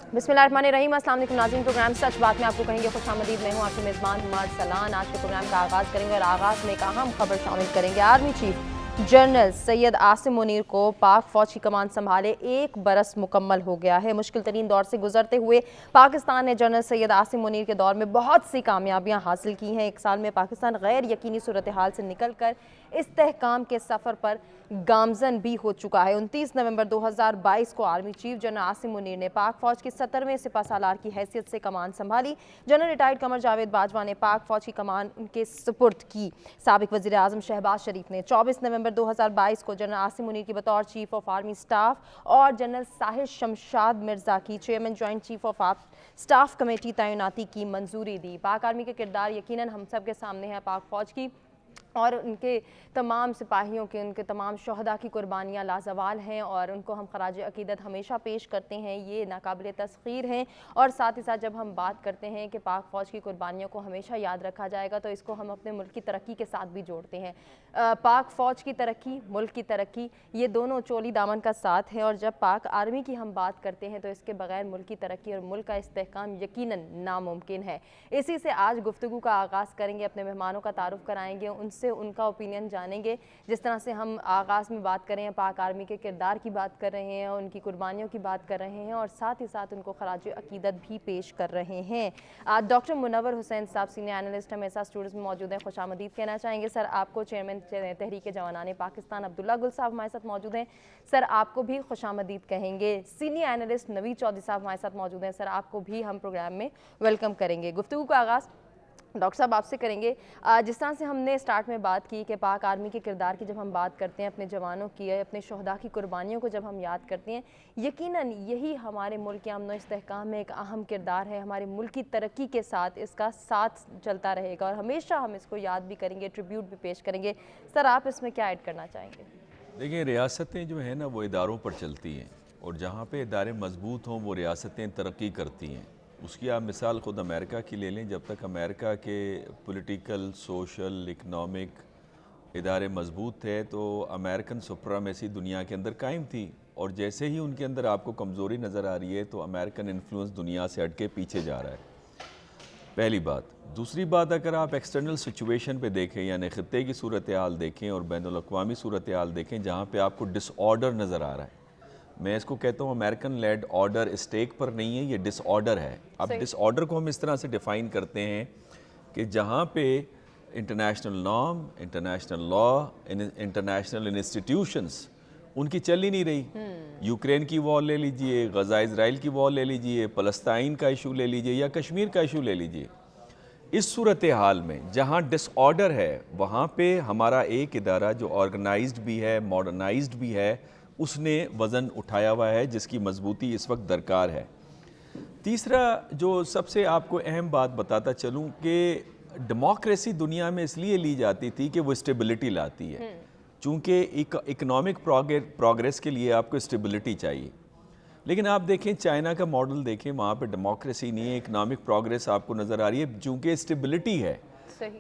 बिस्मिल्लाहिर्रहमानिर्रहीम। अस्सलाम वालेकुम नाज़रीन, प्रोग्राम सच बात में आपको कहेंगे खुशामदीद। मैं हूँ आपकी मेज़बान हुमाद सलान। आज के प्रोग्राम का आगाज़ करेंगे और आगाज़ में एक अहम खबर शामिल करेंगे। Army chief general Syed Asim Munir को पाक फ़ौज की कमान संभाले 1 बरस मुकम्मल हो गया है। मुश्किल तरीन दौर से गुजरते हुए पाकिस्तान ने जनरल सैयद आसिम मुनीर के दौर में बहुत सी कामयाबियाँ हासिल की हैं। 1 साल में पाकिस्तान गैर यकीनी सूरत हाल से निकल कर इस्तेहकाम के सफ़र पर गामजन भी हो चुका है। 29 नवंबर 2022 को army chief general Asim Munir ने पाक फ़ौज की 17वें सिपह सालार की हैसियत से कमान संभाली। जनरल रिटायर्ड कमर जावेद बाजवा ने पाक फ़ौज की कमान उनके सुपुर्द की। साबिक वज़ीर आज़म शहबाज शरीफ ने 24 नवंबर 2022 को जनरल आसिम मुनीर की बतौर चीफ ऑफ आर्मी स्टाफ और जनरल साहिर शमशाद मिर्ज़ा की chairman joint chief of staff committee तैनाती की मंजूरी दी। पाक आर्मी के किरदार यकीनन हम सब के सामने है। पाक फ़ौज की और उनके तमाम सिपाहियों के, उनके तमाम शहदा की कुर्बानियाँ लाजवाल हैं और उनको हम खराज अकीदत हमेशा पेश करते हैं। ये नाकाबिल तस्खीर हैं। और साथ ही साथ जब हम बात करते हैं कि पाक फ़ौज की कुर्बानियों को हमेशा याद रखा जाएगा, तो इसको हम अपने मुल्क की तरक्की के साथ भी जोड़ते हैं। पाक फ़ौज की तरक्की, मुल्क की तरक्की, ये दोनों चोली दामन का साथ है। और जब पाक आर्मी की हम बात करते हैं तो इसके बगैर मुल्क की तरक्की और मुल्क का इस्तेहकाम यकीनन नामुमकिन है। इसी से आज गुफ्तगू का आगाज़ करेंगे। अपने मेहमानों का तारुफ कराएंगे, उनसे उनका ओपिनियन जानेंगे। जिस तरह से हम आगाज़ में बात कर रहे हैं, पाक आर्मी के किरदार की बात कर रहे हैं, उनकी कुर्बानियों की बात कर रहे हैं और साथ ही साथ उनको खराज अकीदत भी पेश कर रहे हैं। आज डॉक्टर मुनव्वर हुसैन साहब सीनियर एनालिस्ट हमेशा स्टूडियोज़ में मौजूद हैं, खुशामदीद कहना चाहेंगे। सर आपको चेयरमैन तहरीक जवानाने पाकिस्तान अब्दुल्ला गुल साहब हमारे साथ मौजूद हैं, सर आपको भी खुशामदीद कहेंगे। सीनियर एनालिस्ट नवीद चौधरी साहब हमारे साथ मौजूद हैं, सर आपको भी हम प्रोग्राम में वेलकम करेंगे। गुफ्तगू का आगाज़ डॉक्टर साहब आपसे करेंगे। जिस तरह से हमने स्टार्ट में बात की कि पाक आर्मी के किरदार की जब हम बात करते हैं, अपने जवानों की, अपने शहदा की कुर्बानियों को जब हम याद करते हैं, यकीनन यही हमारे मुल्क के अमन व इस्तेहकाम में एक अहम किरदार है। हमारे मुल्क की तरक्की के साथ इसका साथ चलता रहेगा और हमेशा हम इसको याद भी करेंगे, ट्रिब्यूट भी पेश करेंगे। सर आप इसमें क्या ऐड करना चाहेंगे? देखिए, रियासतें जो हैं ना वो इदारों पर चलती हैं और जहाँ पे इदारे मजबूत हों वो रियासतें तरक्की करती हैं। उसकी आप मिसाल ख़ुद अमेरिका की ले लें। जब तक अमेरिका के पॉलिटिकल, सोशल, इकनॉमिक इदारे मजबूत थे तो अमेरिकन सुप्रीमेसी दुनिया के अंदर कायम थी। और जैसे ही उनके अंदर आपको कमज़ोरी नज़र आ रही है तो अमेरिकन इन्फ्लुएंस दुनिया से हट के पीछे जा रहा है, पहली बात। दूसरी बात, अगर आप एक्सटर्नल सिचुएशन पे देखें यानी ख़ित्ते की सूरत हाल देखें और बैनुल अक़वामी सूरत हाल देखें जहाँ पे आपको डिसऑर्डर नज़र आ रहा है, मैं इसको कहता हूँ अमेरिकन लेड ऑर्डर स्टेक पर नहीं है, ये डिसऑर्डर है। अब डिसऑर्डर को हम इस तरह से डिफ़ाइन करते हैं कि जहाँ पे international norm, international law, international institutions उनकी चल ही नहीं रही। यूक्रेन की वॉर ले लीजिए, गज़ा इज़राइल की वॉर ले लीजिए, फ़लस्तीन का इशू ले लीजिए या कश्मीर का इशू ले लीजिए। इस सूरत हाल में जहाँ डिसऑर्डर है वहाँ पे हमारा एक इदारा जो ऑर्गेनाइज्ड भी है, मॉडर्नाइज्ड भी है, उसने वज़न उठाया हुआ है जिसकी मजबूती इस वक्त दरकार है। तीसरा जो सबसे आपको अहम बात बताता चलूँ कि डेमोक्रेसी दुनिया में इसलिए ली जाती थी कि वो स्टेबिलिटी लाती है। चूँकि इकनॉमिक प्रोग्रेस के लिए आपको स्टेबिलिटी चाहिए। लेकिन आप देखें चाइना का मॉडल देखें, वहाँ पे डेमोक्रेसी नहीं है, इकनॉमिक प्रोग्रेस आपको नज़र आ रही है चूँकि स्टेबिलिटी है।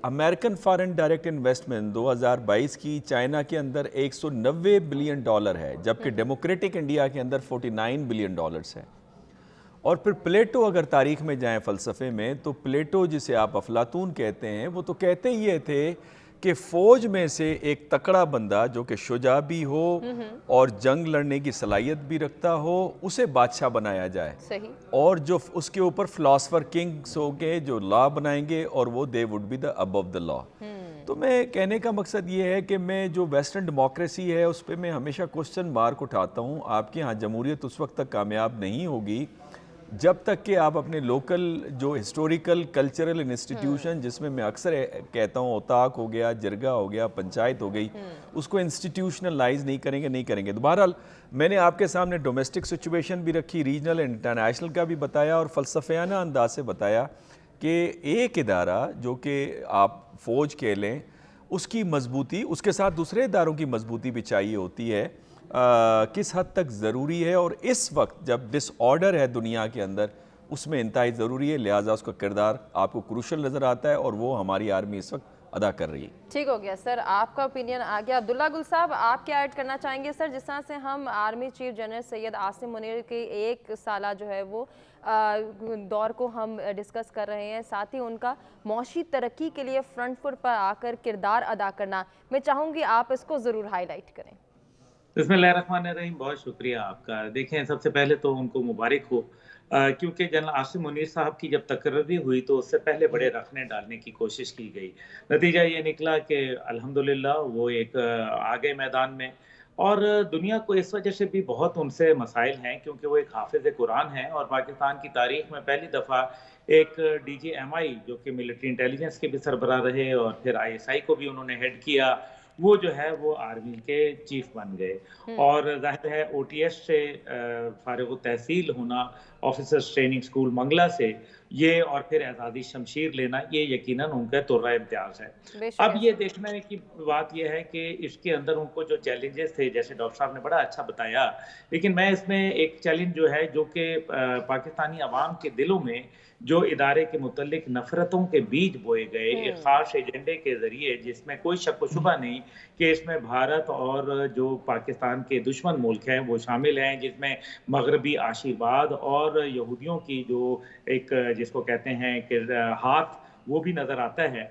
अमेरिकन फॉरेन डायरेक्ट इन्वेस्टमेंट 2022 की चाइना के अंदर 190 बिलियन डॉलर है, जबकि डेमोक्रेटिक इंडिया के अंदर 49 बिलियन डॉलर्स है। और फिर प्लेटो अगर तारीख में जाएं फ़लसफ़े में, तो प्लेटो जिसे आप अफलातून कहते हैं, वो तो कहते ही ये थे कि फ़ौज में से एक तकड़ा बंदा जो कि शुजा भी हो और जंग लड़ने की सलाहियत भी रखता हो, उसे बादशाह बनाया जाए। सही। और जो उसके ऊपर फ़िलासफ़र किंग्स होंगे जो लॉ बनाएंगे और वो they would be the above the law. तो मैं कहने का मकसद ये है कि मैं जो वेस्टर्न डेमोक्रेसी है उस पर मैं हमेशा क्वेश्चन मार्क उठाता हूँ। आपके यहाँ जमहूरियत उस वक्त तक कामयाब नहीं होगी जब तक कि आप अपने लोकल जो हिस्टोरिकल कल्चरल इंस्टीट्यूशन, जिसमें मैं अक्सर कहता हूँ औताक हो गया, जरगा हो गया, पंचायत हो गई, उसको इंस्टीट्यूशनलाइज नहीं करेंगे। तो बहरहाल मैंने आपके सामने डोमेस्टिक सिचुएशन भी रखी, रीजनल इंटरनेशनल का भी बताया और फ़लसफ़ियाना अंदाज से बताया कि एक इदारा जो कि आप फ़ौज कह लें उसकी मजबूती, उसके साथ दूसरे इदारों की मजबूती भी चाहिए होती है, किस हद तक ज़रूरी है। और इस वक्त जब डिसऑर्डर है दुनिया के अंदर, उसमें इंतहाई ज़रूरी है, लिहाजा उसका किरदार आपको क्रूशल नज़र आता है और वो हमारी आर्मी इस वक्त अदा कर रही है। ठीक हो गया सर, आपका ओपिनियन आ गया। अब्दुल्ला गुल साहब, आप क्या ऐड करना चाहेंगे सर? जिस तरह से हम army chief general Syed Asim Munir के एक साला जो है वो दौर को हम डिस्कस कर रहे हैं, साथ ही उनका मौशी तरक्की के लिए फ्रंट फुट पर आकर किरदार अदा करना, मैं चाहूँगी आप इसको ज़रूर हाईलाइट करें। बिस्मिल्लाहिर्रहमानिर्रहीम, बहुत शुक्रिया आपका। देखें, सबसे पहले तो उनको मुबारक हो, क्योंकि जनरल आसिम मुनीर साहब की जब तकर्री हुई तो उससे पहले बड़े रखने डालने की कोशिश की गई। नतीजा ये निकला कि अल्हम्दुलिल्लाह वो एक आ गए मैदान में। और दुनिया को इस वजह से भी बहुत उनसे मसाइल हैं क्योंकि वो एक हाफिज़ कुरान हैं और पाकिस्तान की तारीख में पहली दफ़ा एक डीजीएमआई जो कि मिलिट्री इंटेलिजेंस के भी सरबराह रहे और फिर आईएसआई को भी उन्होंने हेड किया, वो जो है वो आर्मी के चीफ बन गए। और जाहिर है ओटीएस से फारिग तहसील होना, ऑफिसर्स ट्रेनिंग स्कूल मंगला से, ये और फिर आज़ादी शमशीर लेना, ये यकीनन उनका तुर्रा इम्तियाज़ है। अब ये देखने की बात यह है कि इसके अंदर उनको जो चैलेंजेस थे, जैसे डॉक्टर साहब ने बड़ा अच्छा बताया, लेकिन मैं इसमें एक चैलेंज जो है जो कि पाकिस्तानी अवाम के दिलों में जो इदारे के मुतल्लिक नफरतों के बीज बोए गए एक खास एजेंडे के जरिए, जिसमें कोई शक व शुबा नहीं कि इसमें भारत और जो पाकिस्तान के दुश्मन मुल्क हैं वो शामिल हैं, जिसमें मगरबी आशीर्वाद और यहूदियों की जो एक जिसको कहते हैं कि हाथ, वो भी नजर आता है।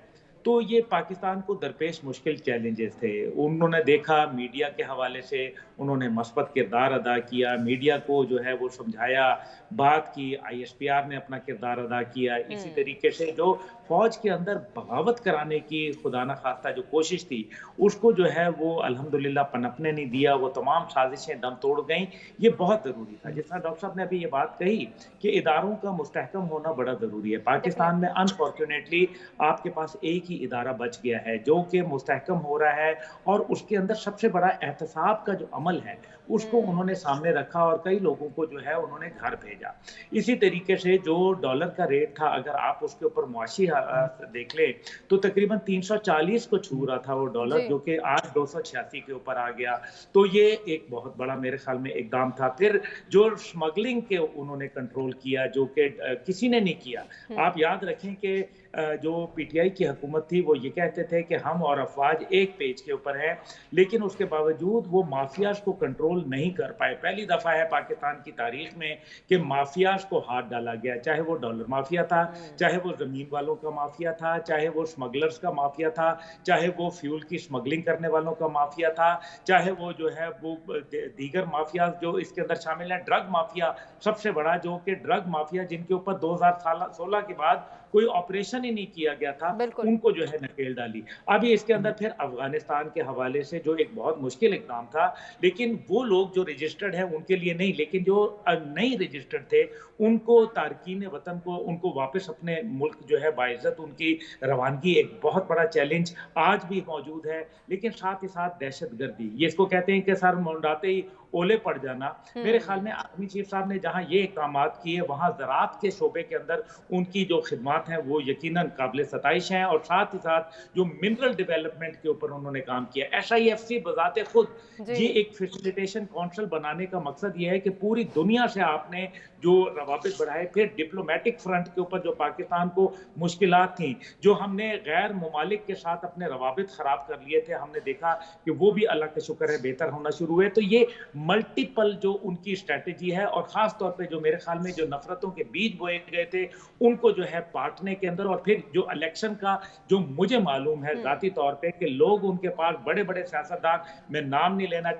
तो ये पाकिस्तान को दरपेश मुश्किल चैलेंजेस थे। उन्होंने देखा मीडिया के हवाले से, उन्होंने मस्बत किरदार अदा किया, मीडिया को जो है वो समझाया, बात की, आईएसपीआर ने अपना किरदार अदा किया। इसी तरीके से जो फौज के अंदर बगावत कराने की खुदा न खास्ता जो कोशिश थी, उसको जो है वो अल्हम्दुलिल्लाह पनपने नहीं दिया, वो तमाम साजिशें दम तोड़ गईं। ये बहुत ज़रूरी था। जिस तरह डॉक्टर साहब ने अभी ये बात कही कि इदारों का मुस्तहकम होना बड़ा ज़रूरी है। पाकिस्तान में अनफॉर्चुनेटली आपके पास एक ही इदारा बच गया है जो कि मुस्तहकम हो रहा है और उसके अंदर सबसे बड़ा एहतसाब का जो अमल है उसको उन्होंने सामने रखा और कई लोगों को जो है उन्होंने घर भेजा। इसी तरीके से जो डॉलर का रेट था, अगर आप उसके ऊपर मुआशी देख ले तो तकरीबन 340 को छू रहा था वो डॉलर, जो कि आज 286 के ऊपर आ गया। तो ये एक बहुत बड़ा मेरे ख्याल में इकदाम था। फिर जो स्मगलिंग के उन्होंने कंट्रोल किया, जो कि किसी ने नहीं किया। आप याद रखें कि जो पीटीआई की हुकूमत थी वो ये कहते थे कि हम और अफवाज एक पेज के ऊपर है, लेकिन उसके बावजूद वो माफियाज को कंट्रोल नहीं कर पाए। पहली दफा है पाकिस्तान की तारीख में कि माफियाज को हाथ डाला गया, चाहे वो डॉलर माफिया था, चाहे वो जमीन वालों का माफिया था, चाहे वो स्मगलर्स का माफिया था, चाहे वो फ्यूल की स्मगलिंग करने वालों का माफिया था, चाहे वो जो है वो दीगर माफिया जो इसके अंदर शामिल है। ड्रग माफिया सबसे बड़ा, जो कि ड्रग माफिया जिनके ऊपर 2016 के बाद कोई ऑपरेशन ही नहीं किया गया था, उनको जो है नकेल डाली। अभी इसके अंदर फिर अफगानिस्तान के हवाले से जो एक बहुत मुश्किल इकदाम था, लेकिन वो लोग जो रजिस्टर्ड हैं उनके लिए नहीं, लेकिन जो नहीं रजिस्टर्ड थे उनको, तारकीन वतन को, उनको वापस अपने मुल्क जो है बाइज्जत उनकी रवानगी, एक बहुत बड़ा चैलेंज आज भी मौजूद है। लेकिन साथ ही साथ दहशतगर्दी, ये इसको कहते हैं कि सर मुंडाते ही ओले पड़ जाना। मेरे ख्याल में आर्मी चीफ साहब ने जहां ये इकदाम किए वहां ज़राअत के शोबे के अंदर उनकी जो खिदमात हैं वो यकीनन काबिल सताइश हैं। और साथ ही साथ जो मिनरल डेवलपमेंट के ऊपर उन्होंने काम किया, SIFC बजाते खुद ये एक फैसिलिटेशन काउंसिल बनाने का मकसद ये है कि पूरी दुनिया से आपने जो रवाबित बढ़ाए। फिर डिप्लोमेटिक फ्रंट के ऊपर जो पाकिस्तान को मुश्किलात थी, जो हमने गैर मुमालिक के साथ अपने रवाबित खराब कर लिए थे, हमने देखा कि वो भी अल्लाह का शुक्र है बेहतर होना शुरू हुए। तो ये मल्टीपल जो उनकी स्ट्रेटेजी है, और खास तौर पे जो मेरे ख्याल में जो नफरतों के बीज बोए गए थे उनको जो है पाटने के अंदर, और फिर जो इलेक्शन का जो मुझे मालूम है जाती तौर पे कि लोग उनके पास बड़े बड़े सियासतदान, मैं नाम नहीं लेना,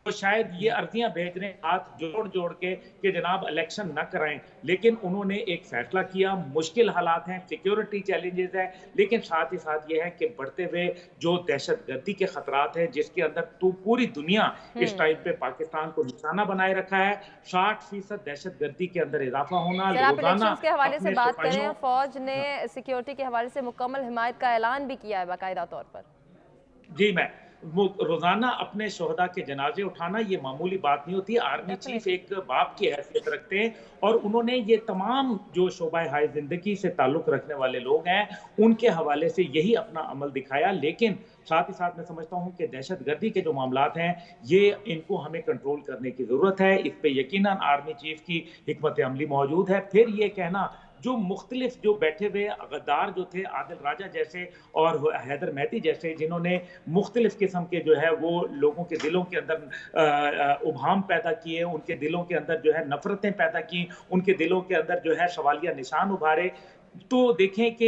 तो शायद ये अर्जियां भेज रहे हैं हाथ जोड़ जोड़ के कि जनाब इलेक्शन न कराएं, लेकिन उन्होंने एक फैसला किया। मुश्किल हालात हैं, सिक्योरिटी चैलेंजेस हैं, लेकिन साथ ही साथ ये है कि बढ़ते हुए जो दहशतगर्दी के खतरात हैं, जिसके अंदर तो पूरी दुनिया इस टाइम पे पाकिस्तान को निशाना बनाए रखा है। 60% दहशतगर्दी के अंदर इजाफा होना। रोजाना के हवाले से बात करें, फौज ने सिक्योरिटी के हवाले से मुकम्मल हिमायत का ऐलान भी किया है बाकायदा तौर पर। जी, मैं वो रोजाना अपने शोहदा के जनाजे उठाना ये मामूली बात नहीं होती। आर्मी चीफ एक बाप की हैसियत रखते हैं और उन्होंने ये तमाम जो शोबाए हाय जिंदगी से ताल्लुक रखने वाले लोग हैं उनके हवाले से यही अपना अमल दिखाया। लेकिन साथ ही साथ मैं समझता हूं कि दहशतगर्दी के जो मामलात हैं ये इनको हमें कंट्रोल करने की जरूरत है। इस पे यकीनन आर्मी चीफ की हिकमत अमली मौजूद है। फिर ये कहना जो मुख्तलिफ जो बैठे हुए गद्दार जो थे, आदिल राजा जैसे और हैदर मेहदी जैसे, जिन्होंने मुख्तलिफ किस्म के जो है वो लोगों के दिलों के अंदर उभाम पैदा किए, उनके दिलों के अंदर जो है नफरतें पैदा की, उनके दिलों के अंदर जो है सवालिया निशान उभारे। तो देखें कि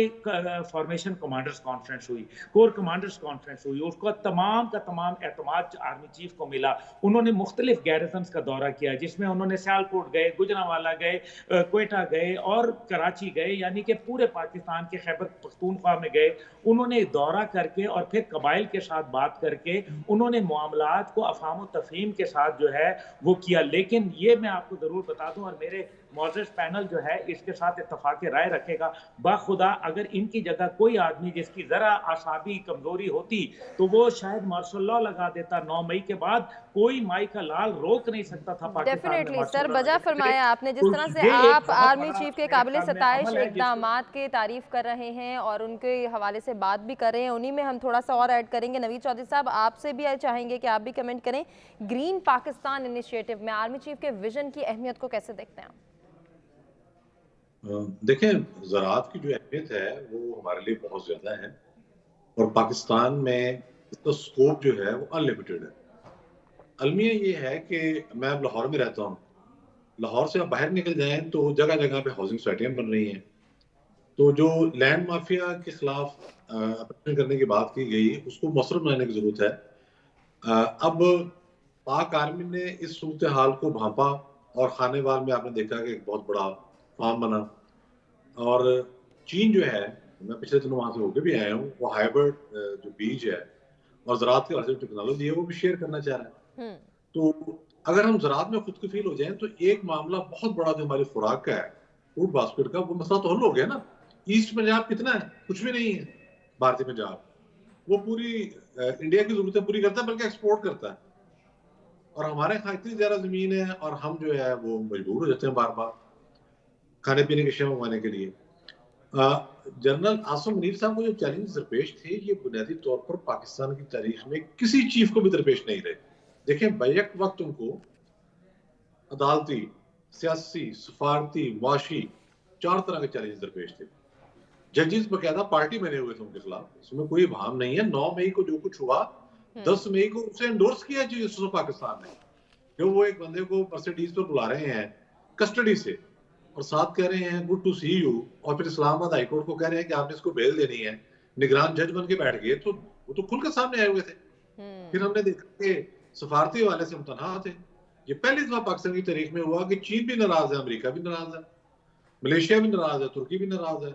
फॉर्मेशन कमांडर्स कॉन्फ्रेंस हुई, कोर कमांडर्स कॉन्फ्रेंस हुई, उसका तमाम का तमाम एतमाद आर्मी चीफ को मिला। उन्होंने मुख्तलिफ गैरिजन्स का दौरा किया, जिसमें उन्होंने सियालकोट गए, गुजरांवाला गए, क्वेटा गए और कराची गए, यानी कि पूरे पाकिस्तान के खैबर पख्तूनख्वा में गए। उन्होंने दौरा करके और फिर कबाइल के साथ बात करके उन्होंने मामलात को अफाम व तफहीम के साथ जो है वो किया। लेकिन ये मैं आपको ज़रूर बता दूं, और मेरे मौजूद पैनल जो है इसके साथ इत्तफाक राय रखेगा, बाखुदा अगर इनकी जगह कोई आदमी जिसकी जरा आसाबी कमजोरी होती तो वो शायद मार्शल लॉ लगा देता। 9 मई के बाद कोई माई का लाल रोक नहीं सकता था पाकिस्तान में। डेफिनेटली सर, बजा फरमाया आपने। जिस तरह से ये एक आप बहुत आर्मी बड़ा चीफ के मेरे काबिल ख्याल में सताइश अमल है इकदामात की तारीफ कर रहे हैं और उनके हवाले से बात भी कर रहे हैं। उन्हीं में हम थोड़ा सा और ऐड करेंगे। नवीद चौधरी साहब, आपसे भी चाहेंगे कि आप भी कमेंट करें। ग्रीन पाकिस्तान इनिशिएटिव में आर्मी चीफ के विजन की अहमियत को कैसे देखते हैं आप? देखें, ज़राअत की जो अहमियत है वो हमारे लिए बहुत ज़्यादा है, और पाकिस्तान में इसका स्कोप जो है वो अनलिमिटेड है। अलमिया ये है कि मैं अब लाहौर में रहता हूँ, लाहौर से आप बाहर निकल जाएं तो जगह जगह पे हाउसिंग सोसाइटियाँ बन रही हैं। तो जो लैंड माफिया के खिलाफ ऑपरेशन करने की बात की गई, उसको मौसर बनाने की ज़रूरत है। अब पाक आर्मी ने इस सूरत हाल को भांपा और खानेवाल में आपने देखा कि एक बहुत बड़ा फार्म बना, और चीन जो है, मैं पिछले दिनों वहां से होकर भी आया हूँ, वो हाइब्रिड जो बीज है और ज़राअत की टेक्नोलॉजी है वो भी शेयर करना चाह रहा है। तो अगर हम ज़राअत में खुद कफील हो जाएं तो एक मामला बहुत बड़ा जो हमारी खुराक का है, फूड बास्केट का, वो मसला तो हल हो गया ना। ईस्ट पंजाब कितना है? कुछ भी नहीं है। भारतीय पंजाब वो पूरी इंडिया की जरूरतें पूरी करता है, बल्कि एक्सपोर्ट करता है, और हमारे यहाँ इतनी ज्यादा जमीन है और हम जो है वो मजबूर हो जाते हैं बार बार खाने पीने की अशिया मंगवाने के लिए। जनरल आसिम मुनीर साहब को जो चैलेंज दरपेश थे, ये बुनियादी तौर पर पाकिस्तान की तारीख में किसी चीफ को भी दरपेश नहीं रहे। देखें, बैक वक्त उनको अदालती, सियासी, सफारती, मुआशी 4 तरह के चैलेंज दरपेश थे। जजेस बकायदा पार्टी बने हुए थे उनके खिलाफ, इसमें कोई भाम नहीं है। 9 मई को जो कुछ हुआ, 10 मई को उसे एंडोर्स किया जस्टिस ऑफ पाकिस्तान ने, जो वो एक बंदे को मर्सिडीज पर बुला रहे हैं कस्टडी से और साथ कह रहे हैं गुड टू सी यू, और फिर इस्लामाबाद हाईकोर्ट को कह रहे हैं कि आपने इसको बेल देनी है, निगरान जज बन के बैठ गए। तो वो तो खुलकर सामने आए हुए थे। फिर हमने देखा कि सफारती वाले से मुतनहा थे। ये पहली दफा पाकिस्तान की तारीख में हुआ कि चीन भी नाराज है, अमेरिका भी नाराज है, मलेशिया भी नाराज है, तुर्की भी नाराज है,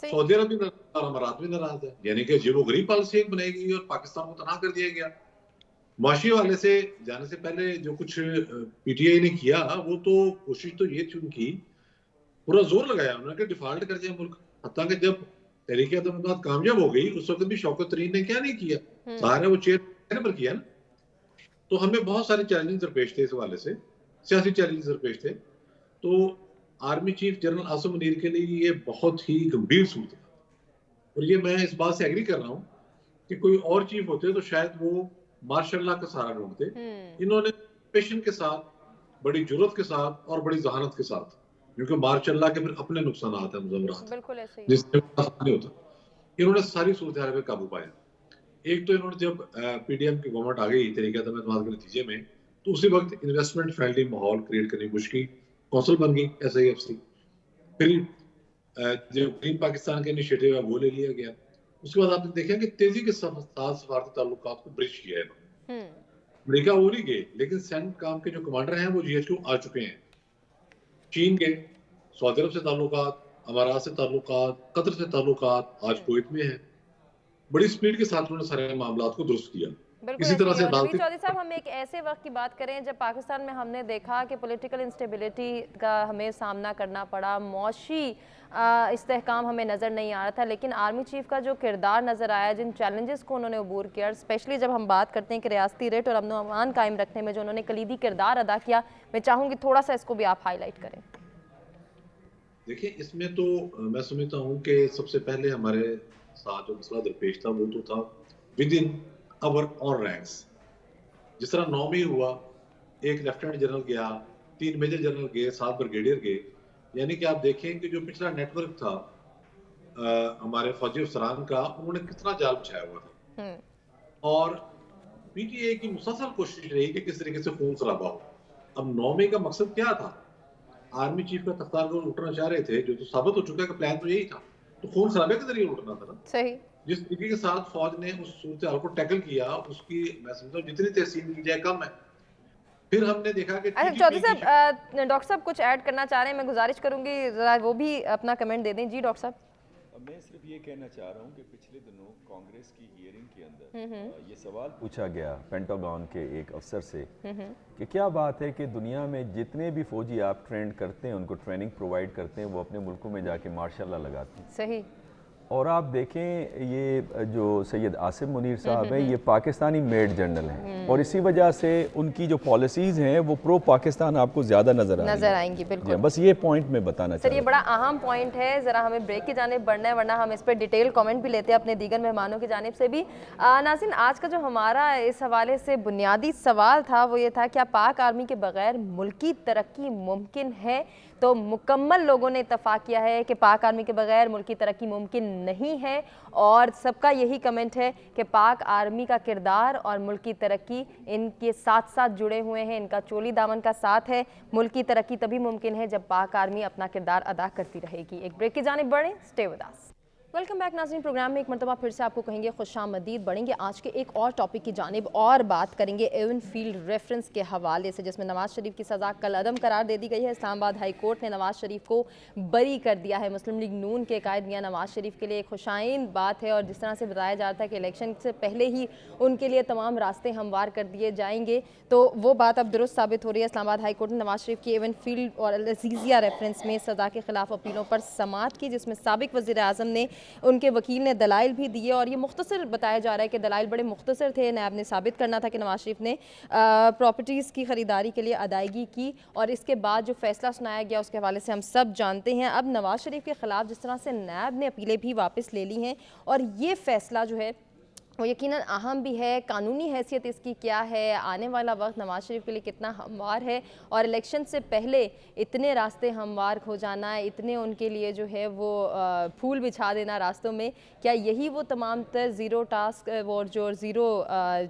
सऊदी अरब भी नाराज है, अमारात भी नाराज है। यानी कि जीरो गरीब पॉलिसी एक बनाई गई और पाकिस्तान को तनहा कर दिया गया। मुआशी वाले से जाने से पहले जो कुछ पीटीआई ने किया, वो तो कोशिश तो ये थी उनकी, पूरा जोर लगाया उन्होंने कि डिफॉल्ट कर दिया मुल्क। हत्ता कि जब तहरीक अदम कामयाब हो गई, उस वक्त भी शौकत तरीन ने क्या नहीं किया, सारे वो चेयर पर किया ना। तो हमें बहुत सारे चैलेंजेस दरपेश थे, इस हवाले से सियासी चैलेंजेस दरपेश थे। तो army chief general Asim Munir के लिए ये बहुत ही गंभीर सूरत है, और ये मैं इस बात से एग्री कर रहा हूँ कि कोई और चीफ होते तो शायद वो मार्शल का सहारा ढूंढते। इन्होंने पेशन के साथ, बड़ी जुर्रत के साथ और बड़ी जहानत के साथ, क्योंकि मार्शल के फिर अपने नुकसान आते हैं, मुजम्मरात जिससे नहीं होता, इन्होंने सारी सूरत हाल पे काबू पाया। एक तो इन्होंने जब पीडीएम की गवर्नमेंट आ गई तरीके के नतीजे में, तो उसी वक्त इन्वेस्टमेंट फ्रेंडली माहौल क्रिएट करने की कोशिश की, कौंसिल बन गई SIFC। फिर जो ग्रीन पाकिस्तान का इनिशिएटिव है वो ले लिया गया। उसके बाद आपने देखा कि तेजी के साथ सफारती ताल्लुकात को ब्रिज किया है। अमेरिका वो नहीं गए, लेकिन CENTCOM के जो कमांडर हैं वो GHQ आ चुके हैं। चीन के, सऊदी अरब से ताल्लुकात, अमारात से ताल्लुकात, कतर से ताल्लुकात, आज कुवैत में है। बड़ी स्पीड के साथ उन्होंने सारे मामलात को दुरुस्त किया। इसी तरह से नवीद चौधरी साहब, हम एक ऐसे वक्त की बात करें जब पाकिस्तान में हमने देखा कि पॉलिटिकल इंस्टेबिलिटी का हमें सामना करना पड़ा, मौशी इस्तेहकाम हमें नज़र नहीं आ रहा था, लेकिन आर्मी चीफ का जो किरदार नज़र आया, जिन चैलेंजेस को उन्होंने अबूर किया, स्पेशली जब हम बात करते हैं कि रियासती रेट और अमन अमान कायम रखने में जो उन्होंने कलीदी किरदार अदा किया, मैं चाहूँगी थोड़ा सा इसको भी आप हाईलाइट करें। देखिए, इसमें तो मैं समझता हूँ कि सबसे पहले हमारे साथ जो मसला दरपेश था वो तो था with in our on ranks. जिस तरह 9 में हुआ, एक लेफ्टिनेंट जनरल गया, 3 मेजर जनरल गए, 7 ब्रिगेडियर गए, यानी कि आप देखें कि जो पिछला नेटवर्क था हमारे फौजी अफसरान का, उन्होंने कितना जाल बिछाया हुआ था। और पीटीआई की मुसलसल कोशिश रही कि किस तरीके से खून खराबा हो। अब 9 मई का मकसद क्या था? आर्मी चीफ का तख्तार को लूटना चाह रहे थे, जो तो साबित हो चुका है कि प्लान तो यही था। तो खून खराबे के जरिए लूटना था ना। सही। जिस तरीके के साथ फौज ने उस सूरत हाल को टैकल किया, उसकी मैं समझता हूँ जितनी तहसीन की जाए कम है। फिर हमने देखा कि अच्छा चौधरी साहब, डॉक्टर साहब कुछ ऐड करना चाह रहे हैं, मैं गुजारिश करूंगी जरा वो भी अपना कमेंट दे दें। जी डॉक्टर साहब। मैं सिर्फ ये कहना चाह रहा हूँ कि पिछले दिनों कांग्रेस की हियरिंग के अंदर ये सवाल पूछा गया पेंटागन के एक अफसर से कि क्या बात है कि दुनिया में जितने भी फौजी आप ट्रेंड करते हैं, उनको ट्रेनिंग प्रोवाइड करते हैं, वो अपने मुल्कों में जाके मार्शल लॉ लगाते हैं। सही। और आप देखें ये जो सैयद आसिम मुनीर साहब हैं, ये पाकिस्तानी मेड जनरल हैं और इसी वजह से उनकी जो पॉलिसीज़ हैं वो प्रो पाकिस्तान आपको ज़्यादा नज़र आएंगी। बिल्कुल, बस ये पॉइंट मैं बताना सर, ये बड़ा अहम पॉइंट है। ज़रा हमें ब्रेक की जानिब बढ़ना है, वरना हम इस पर डिटेल कमेंट भी लेते हैं अपने दीगर मेहमानों की जानिब से भी। नाज़रीन, आज का जो हमारा इस हवाले से बुनियादी सवाल था वो ये था, क्या पाक आर्मी के बगैर मुल्की तरक्की मुमकिन है? तो मुकम्मल लोगों ने इत्तफाक किया है कि पाक आर्मी के बगैर मुल्की तरक्की मुमकिन नहीं है और सबका यही कमेंट है कि पाक आर्मी का किरदार और मुल्की तरक्की इनके साथ साथ जुड़े हुए हैं, इनका चोली दामन का साथ है। मुल्की तरक्की तभी मुमकिन है जब पाक आर्मी अपना किरदार अदा करती रहेगी। एक ब्रेक की जानिब बढ़ें, stay with us. Welcome back नाज़रीन, प्रोग्राम में एक मरतबा फिर से आपको कहेंगे खुशामदीद। बढ़ेंगे आज के एक और टॉपिक की जानिब और बात करेंगे एवन फील्ड रेफरेंस के हवाले से, जिसमें नवाज शरीफ की सज़ा कलअदम करार दे दी गई है। इस्लामाबाद हाई कोर्ट ने नवाज शरीफ को बरी कर दिया है। मुस्लिम लीग नून के कायद मियां नवाज शरीफ के लिए एक खुशाइन बात है और जिस तरह से बताया जा रहा था कि इलेक्शन से पहले ही उनके लिए तमाम रास्ते हमवार कर दिए जाएंगे, तो वो बात अब दुरुस्त साबित हो रही है। इस्लामाबाद हाई कोर्ट ने नवाज शरीफ की एवन फील्ड और अजीज़िया रेफरेंस में सज़ा के खिलाफ अपीलों पर समाअत की, जिसमें साबिक वज़ीर आज़म ने, उनके वकील ने दलाइल भी दिए और ये मुख्तसर बताया जा रहा है कि दलाइल बड़े मुख्तसर थे। नैब ने साबित करना था कि नवाज शरीफ ने प्रॉपर्टीज़ की ख़रीदारी के लिए अदायगी की और इसके बाद जो फैसला सुनाया गया उसके हवाले से हम सब जानते हैं। अब नवाज शरीफ के ख़िलाफ़ जिस तरह से नैब ने अपीलें भी वापस ले ली हैं और ये फ़ैसला जो है वो यकीनन अहम भी है। कानूनी हैसियत इसकी क्या है, आने वाला वक्त नवाज शरीफ के लिए कितना हमवार है और इलेक्शन से पहले इतने रास्ते हमवार हो जाना है, इतने उनके लिए जो है वो फूल बिछा देना रास्तों में, क्या यही वो तमाम तर ज़ीरो टास्क और जो ज़ीरो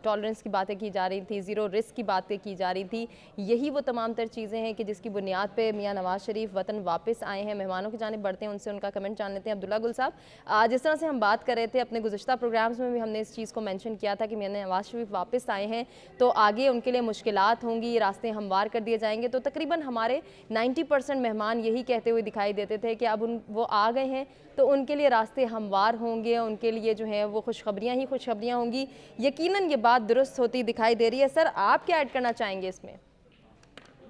टॉलरेंस की बातें की जा रही थी, ज़ीरो रिस्क की बातें की जा रही थी, यही वो तमाम तर चीज़ें हैं कि जिसकी बुनियाद पर मियाँ नवाज शरीफ वतन वापस आए हैं। मेहमानों की जानिब बढ़ते हैं, उनसे उनका कमेंट जान लेते हैं। अब्दुल्ला गुल साहब, जिस तरह से हम बात कर रहे थे अपने गुज़िश्ता प्रोग्राम्स में भी हमने चीज़ को मेंशन किया था कि मियां नवाज शरीफ वापस आए हैं तो आगे उनके लिए मुश्किलात होंगी, रास्ते हमवार कर दिए जाएंगे। तो तकरीबन हमारे 90% मेहमान यही कहते हुए दिखाई देते थे कि अब वो आ गए हैं तो उनके लिए रास्ते हमवार होंगे, उनके लिए जो है वो खुशखबरियाँ ही खुशखबरियाँ होंगी। यकीनन ये बात दुरुस्त होती दिखाई दे रही है। सर, आप क्या ऐड करना चाहेंगे इसमें?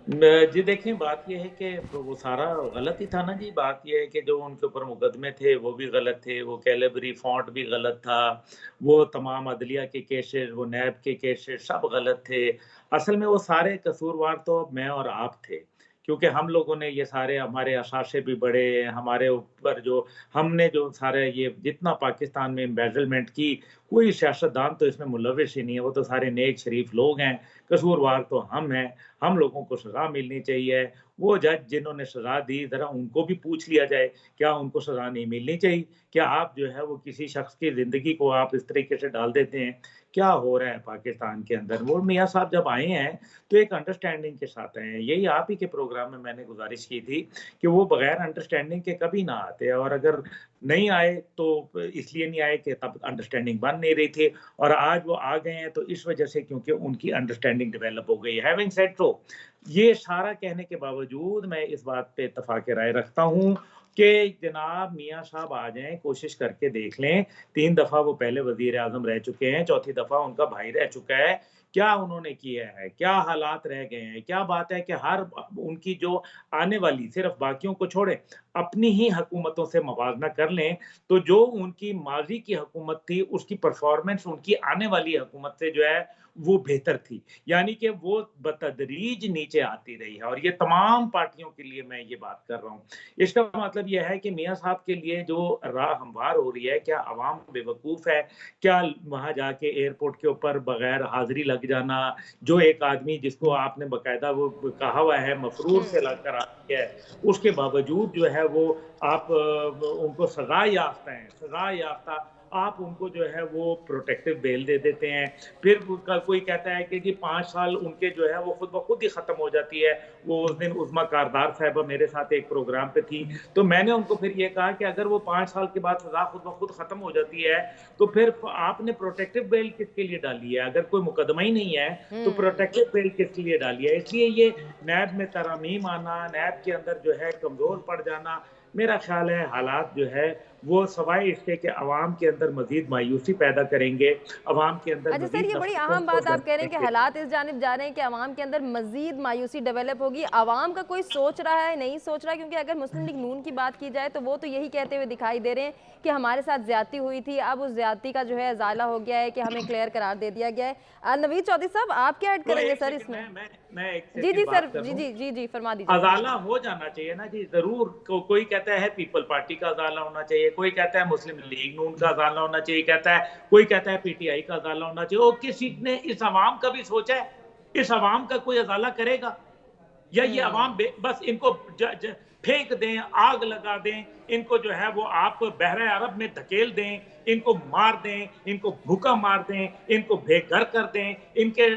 जी देखें, बात यह है कि वो सारा गलत ही था ना जी। बात यह है कि जो उनके ऊपर मुकदमे थे वो भी गलत थे, वो कैलेबरी फॉन्ट भी गलत था, वो तमाम अदलिया के केसेस, वो नैब के केसेस सब गलत थे। असल में वो सारे कसूरवार तो मैं और आप थे, क्योंकि हम लोगों ने ये सारे, हमारे असाशे भी बड़े, हमारे ऊपर जो हमने जो सारे ये जितना पाकिस्तान में एम्बेजलमेंट की, कोई सियासतदान तो इसमें मुलविस ही नहीं है, वो तो सारे नेक शरीफ लोग हैं। कसूरवार तो हम हैं, हम लोगों को सज़ा मिलनी चाहिए। वो जज जिन्होंने सज़ा दी, ज़रा उनको भी पूछ लिया जाए, क्या उनको सज़ा नहीं मिलनी चाहिए? क्या आप जो है वो किसी शख्स की ज़िंदगी को आप इस तरीके से डाल देते हैं? क्या हो रहा है पाकिस्तान के अंदर? वो मियाँ साहब जब आए हैं तो एक अंडरस्टैंडिंग के साथ आए हैं। यही आप ही के प्रोग्राम में मैंने गुजारिश की थी कि वो बगैर अंडरस्टैंडिंग के कभी ना आते, और अगर नहीं आए तो इसलिए नहीं आए कि तब अंडरस्टैंडिंग बन नहीं रही थी, और आज वो आ गए हैं तो इस वजह से क्योंकि उनकी अंडरस्टैंडिंग डेवलप हो गई है। हैविंग सेड सो, ये सारा कहने के बावजूद मैं इस बात पे इत्तफाक राय रखता हूँ कि जनाब मियाँ साहब आ जाएं, कोशिश करके देख लें। 3 दफ़ा वो पहले वज़ीर आज़म रह चुके हैं, चौथी दफ़ा उनका भाई रह चुका है। क्या उन्होंने किया है, क्या हालात रह गए हैं? क्या बात है कि हर उनकी जो आने वाली, सिर्फ बाकियों को छोड़ें, अपनी ही हुकूमतों से मुवाज़ना कर लें तो जो उनकी माजी की हुकूमत थी उसकी परफॉर्मेंस उनकी आने वाली हुकूमत से जो है वो बेहतर थी। यानी कि वो बतदरीज नीचे आती रही है और ये तमाम पार्टियों के लिए मैं ये बात कर रहा हूँ। इसका मतलब ये है कि मियाँ साहब के लिए जो राह हमवार हो रही है, क्या अवाम बेवकूफ़ है? क्या वहाँ जाके एयरपोर्ट के ऊपर बगैर हाज़िरी लग जाना, जो एक आदमी जिसको आपने बाकायदा वो कहा हुआ है मफ़रूर से लग कर आती है, उसके बावजूद जो है वो आप उनको सज़ा याफ़्ता हैं, सज़ा याफ़्ता आप उनको जो है वो प्रोटेक्टिव बेल दे देते हैं। फिर कोई कहता है कि जी 5 साल उनके जो है वो खुद ब खुद ही ख़त्म हो जाती है। वो उस दिन उज़्मा कारदार साहिबा मेरे साथ एक प्रोग्राम पे थी, तो मैंने उनको फिर ये कहा कि अगर वो 5 साल के बाद सज़ा खुद ब खुद ख़त्म हो जाती है, तो फिर आपने प्रोटेक्टिव बेल किसके लिए डाली है? अगर कोई मुकदमा ही नहीं है, तो प्रोटेक्टिव बेल किसके लिए डाली है? इसलिए ये नैब में तरमीम आना, नैब के अंदर जो है कमज़ोर पड़ जाना, मेरा ख़्याल है हालात जो है वो सवाए इसके कि अवाम के अंदर मज़ीद मायूसी पैदा करेंगे, अवाम के अंदर अच्छा सर, मज़ीद ये बड़ी नफ़रतों अहम को बात आप कह रहे हैं कि जन्म हालात इस जानिब जा रहे हैं कि अवाम के अंदर मज़ीद मायूसी डेवलप होगी। अवाम का कोई सोच रहा है, नहीं सोच रहा है? क्योंकि अगर मुस्लिम लीग नून की बात की जाए तो वो तो यही कहते हुए दिखाई दे रहे हैं कि हमारे साथ ज़्यादती हुई थी, अब उस ज़्यादती का जो है इज़ाला हो गया है कि हमें क्लियर करार दे दिया गया है। नवीद चौधरी साहब, आप क्या ऐड तो करेंगे एक सर सेकंड इसमें? मैं एक जी सेकंड जी बात सर, कर जी लूं। जी जी जी फरमा दीजिए। अज़ाला हो जाना चाहिए ना जी, ज़रूर। कोई कहता है पीपल पार्टी का अज़ाला होना चाहिए, कोई कहता है मुस्लिम लीग नून का अज़ाला होना चाहिए, कोई कहता है पीटीआई का अज़ाला होना चाहिए। और किसी ने इस अवाम का भी सोचा है? इस अवाम का कोई अज़ाला करेगा? या ये अवाम बस इनको फेंक दें, आग लगा दें, इनको जो है वो आप बहरे अरब में धकेल दें, इनको मार दें, इनको भूखा मार दें, इनको बेघर कर दें, इनके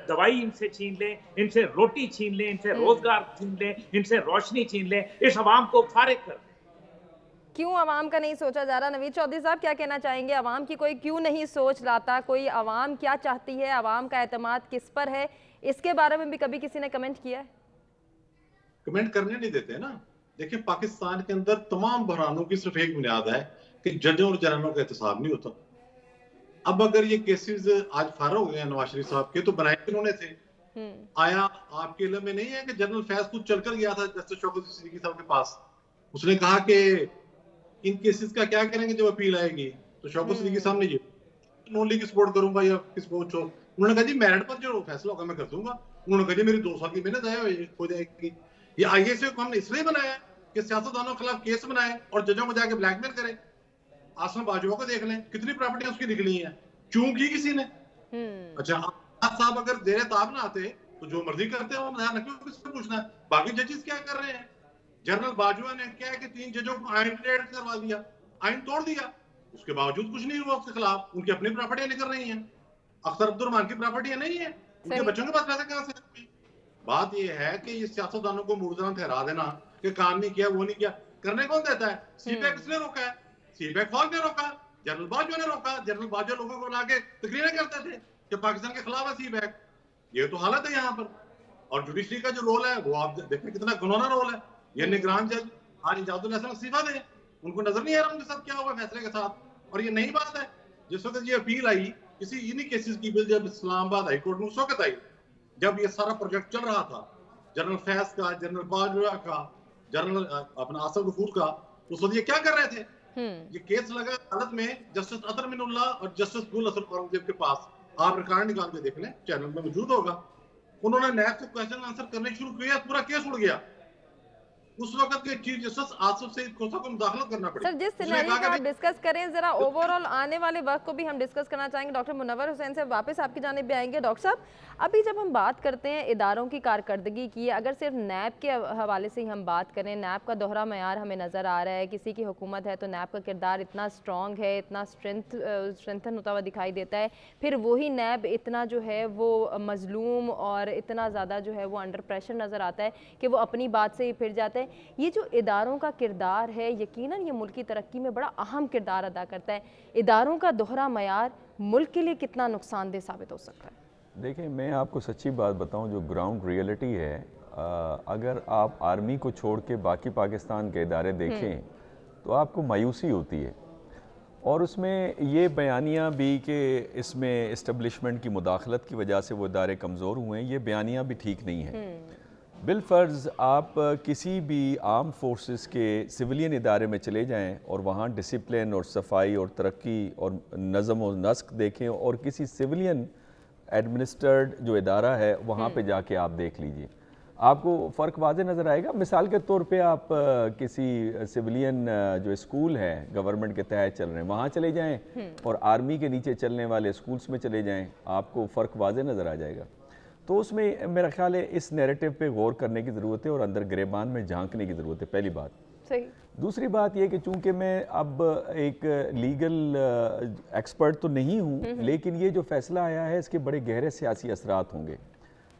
दवाई इनसे छीन लें, इनसे रोटी छीन लें, इनसे रोजगार छीन लें, इनसे रोशनी छीन लें, इस अवाम को फारिग कर दें। क्यों अवाम का नहीं सोचा जा रहा? नवीद चौधरी साहब क्या कहना चाहेंगे? अवाम की कोई क्यों नहीं सोच लाता? कोई अवाम क्या चाहती है? अवाम का एतमाद किस पर है? इसके बारे में भी कभी किसी ने कमेंट किया है? कमेंट करने नहीं देते ना। देखिए, पाकिस्तान के अंदर तमाम बहरानों की सिर्फ एक बुनियाद है कि जजों और जनरलों का एहतसाब नहीं होता। अब अगर ये केसेस आज फारा हो गए हैं नवाज शरीफ साहब के, तो बनाए किन्होंने थे? आया आपके इल्म में नहीं है कि जनरल फैज खुद चलकर गया था जस्टिस शौकत सिद्दीकी साहब के पास? उसने कहा कि इन केसेस का क्या करेंगे जब अपील आएगी? तो शौकत सिद्दीकी साहब ने ये नॉन लीग सपोर्ट करूंगा या किसको छो, उन्होंने कहा जी मेरिट पर जो फैसला होगा मैं कर दूंगा। उन्होंने कहा जी मेरी 2 साल की मेहनत हो जाएगी। ये आईएसए को हमने इसलिए बनाया कि सियासतदानों के खिलाफ केस बनाए और जजों को जाके ब्लैकमेल करे। आसम बाजुआ को देख लें, कितनी प्रॉपर्टी उसकी निकली है, क्यों की किसी ने? अच्छा, आप साहब अगर देर ताब ना आते तो जो मर्जी करते हो, किससे पूछना है? बाकी जजेस क्या कर रहे हैं? जनरल बाजुआ ने क्या है कि 3 जजों को आइन रेड करवा दिया, आइन तोड़ दिया, उसके बावजूद कुछ नहीं हुआ उसके खिलाफ। उनकी अपनी प्रॉपर्टियां निकल रही हैं। अख्तर अब्दुर्रहमान की प्रॉपर्टियां नहीं है, उनके बच्चों के पास पैसे कहां से आएंगे? बात यह है कि ये सियासतदानों को मुर्दान ठहरा देना कि काम नहीं किया, वो नहीं किया, करने कौन देता है? सीपैक किसने रोका है? सीपैक फौज ने रोका, जनरल बाजुआ ने रोका। जनरल बाजुआ लोगों को लाके तकरीरें करते थे कि पाकिस्तान के खिलाफ है सीपैक। ये तो हालत है यहाँ पर। और जुडिशरी का जो रोल है वो आप देखें कितना घिनौना रोल है। ये निगरान जज आज इजाजुल हसन इस्तीफा दें, उनको नजर नहीं आ रहा उनके साथ क्या हुआ फैसले के साथ। और ये नई बात है, जिस वक्त ये अपील आई किसी इन्हीं केसेस की बिल जब इस्लामाबाद हाई कोर्ट में उस वक्त आई, जब ये सारा प्रोजेक्ट चल रहा था जनरल फैज का, जनरल बाजुआ का, जनरल अपना आसफ गफूर का, उस वक्त ये क्या कर रहे थे? ये केस लगा अदालत में जस्टिस अतर मिनुल्लाह और जस्टिस गुल हसन औरंगजेब के पास। आप रिकॉर्ड निकाल के देख लें, चैनल में मौजूद होगा। उन्होंने नैब से क्वेश्चन आंसर करने शुरू किया, पूरा केस उड़ गया। उस वक्त के चीफ जस्टिस आसिफ सईद खोसा को मुदाखलत करना पड़ी। सर, जिस सिनेरियो का आप डिस्कस करें, जरा ओवरऑल आने वाले वक्त को भी हम डिस्कस करना चाहेंगे। डॉक्टर मुनव्वर हुसैन से वापस आपकी जानिब भी आएंगे। डॉक्टर साहब, अभी जब हम बात करते हैं इदारों की कारकर्दगी की, अगर सिर्फ नैब के हवाले से ही हम बात करें, नैब का दोहरा मयार हमें नज़र आ रहा है। किसी की हुकूमत है तो नैब का किरदार इतना स्ट्रॉन्ग है, इतना स्ट्रेंथन होता हुआ दिखाई देता है, फिर वही नैब इतना जो है वो मजलूम और इतना ज़्यादा जो है वो अंडर प्रेशर नज़र आता है कि वो अपनी बात से ही फिर जाता है। ये जो इदारों का किरदार है, यकीनन ये मुल्क की तरक्की में बड़ा अहम किरदार अदा करता है। इदारों का दोहरा मयार मुल्क के लिए कितना नुकसानदेह साबित हो सकता है? देखिए, मैं आपको सच्ची बात बताऊं, जो ग्राउंड रियलिटी है, अगर आप आर्मी को छोड़ के बाकी पाकिस्तान के इदारे देखें तो आपको मायूसी होती है। और उसमें ये बयानियाँ भी कि इसमें इस्टबलिशमेंट की मुदाखलत की वजह से वो इदारे कमज़ोर हुए हैं, ये बयानियाँ भी ठीक नहीं हैं। बिलफर्ज आप किसी भी आर्म फोर्सेस के सिविलियन इदारे में चले जाएं और वहाँ डिसिप्लिन और सफाई और तरक्की और नज़म और नस्क देखें, और किसी सिविलियन एडमिनिस्ट्रेड जो इदारा है वहाँ पे जाके आप देख लीजिए, आपको फ़र्क वाज़े नज़र आएगा। मिसाल के तौर पे आप किसी सिविलियन जो स्कूल है गवर्नमेंट के तहत चल रहे हैं वहाँ चले जाएं और आर्मी के नीचे चलने वाले स्कूल्स में चले जाएं, आपको फ़र्क वाज़े नज़र आ जाएगा। तो उसमें मेरा ख्याल है इस नैरेटिव पे गौर करने की ज़रूरत है और अंदर गिरेबान में झांकने की ज़रूरत है, पहली बात। सही। दूसरी बात यह कि चूंकि मैं अब एक लीगल एक्सपर्ट तो नहीं हूँ, लेकिन ये जो फैसला आया है इसके बड़े गहरे सियासी असरात होंगे।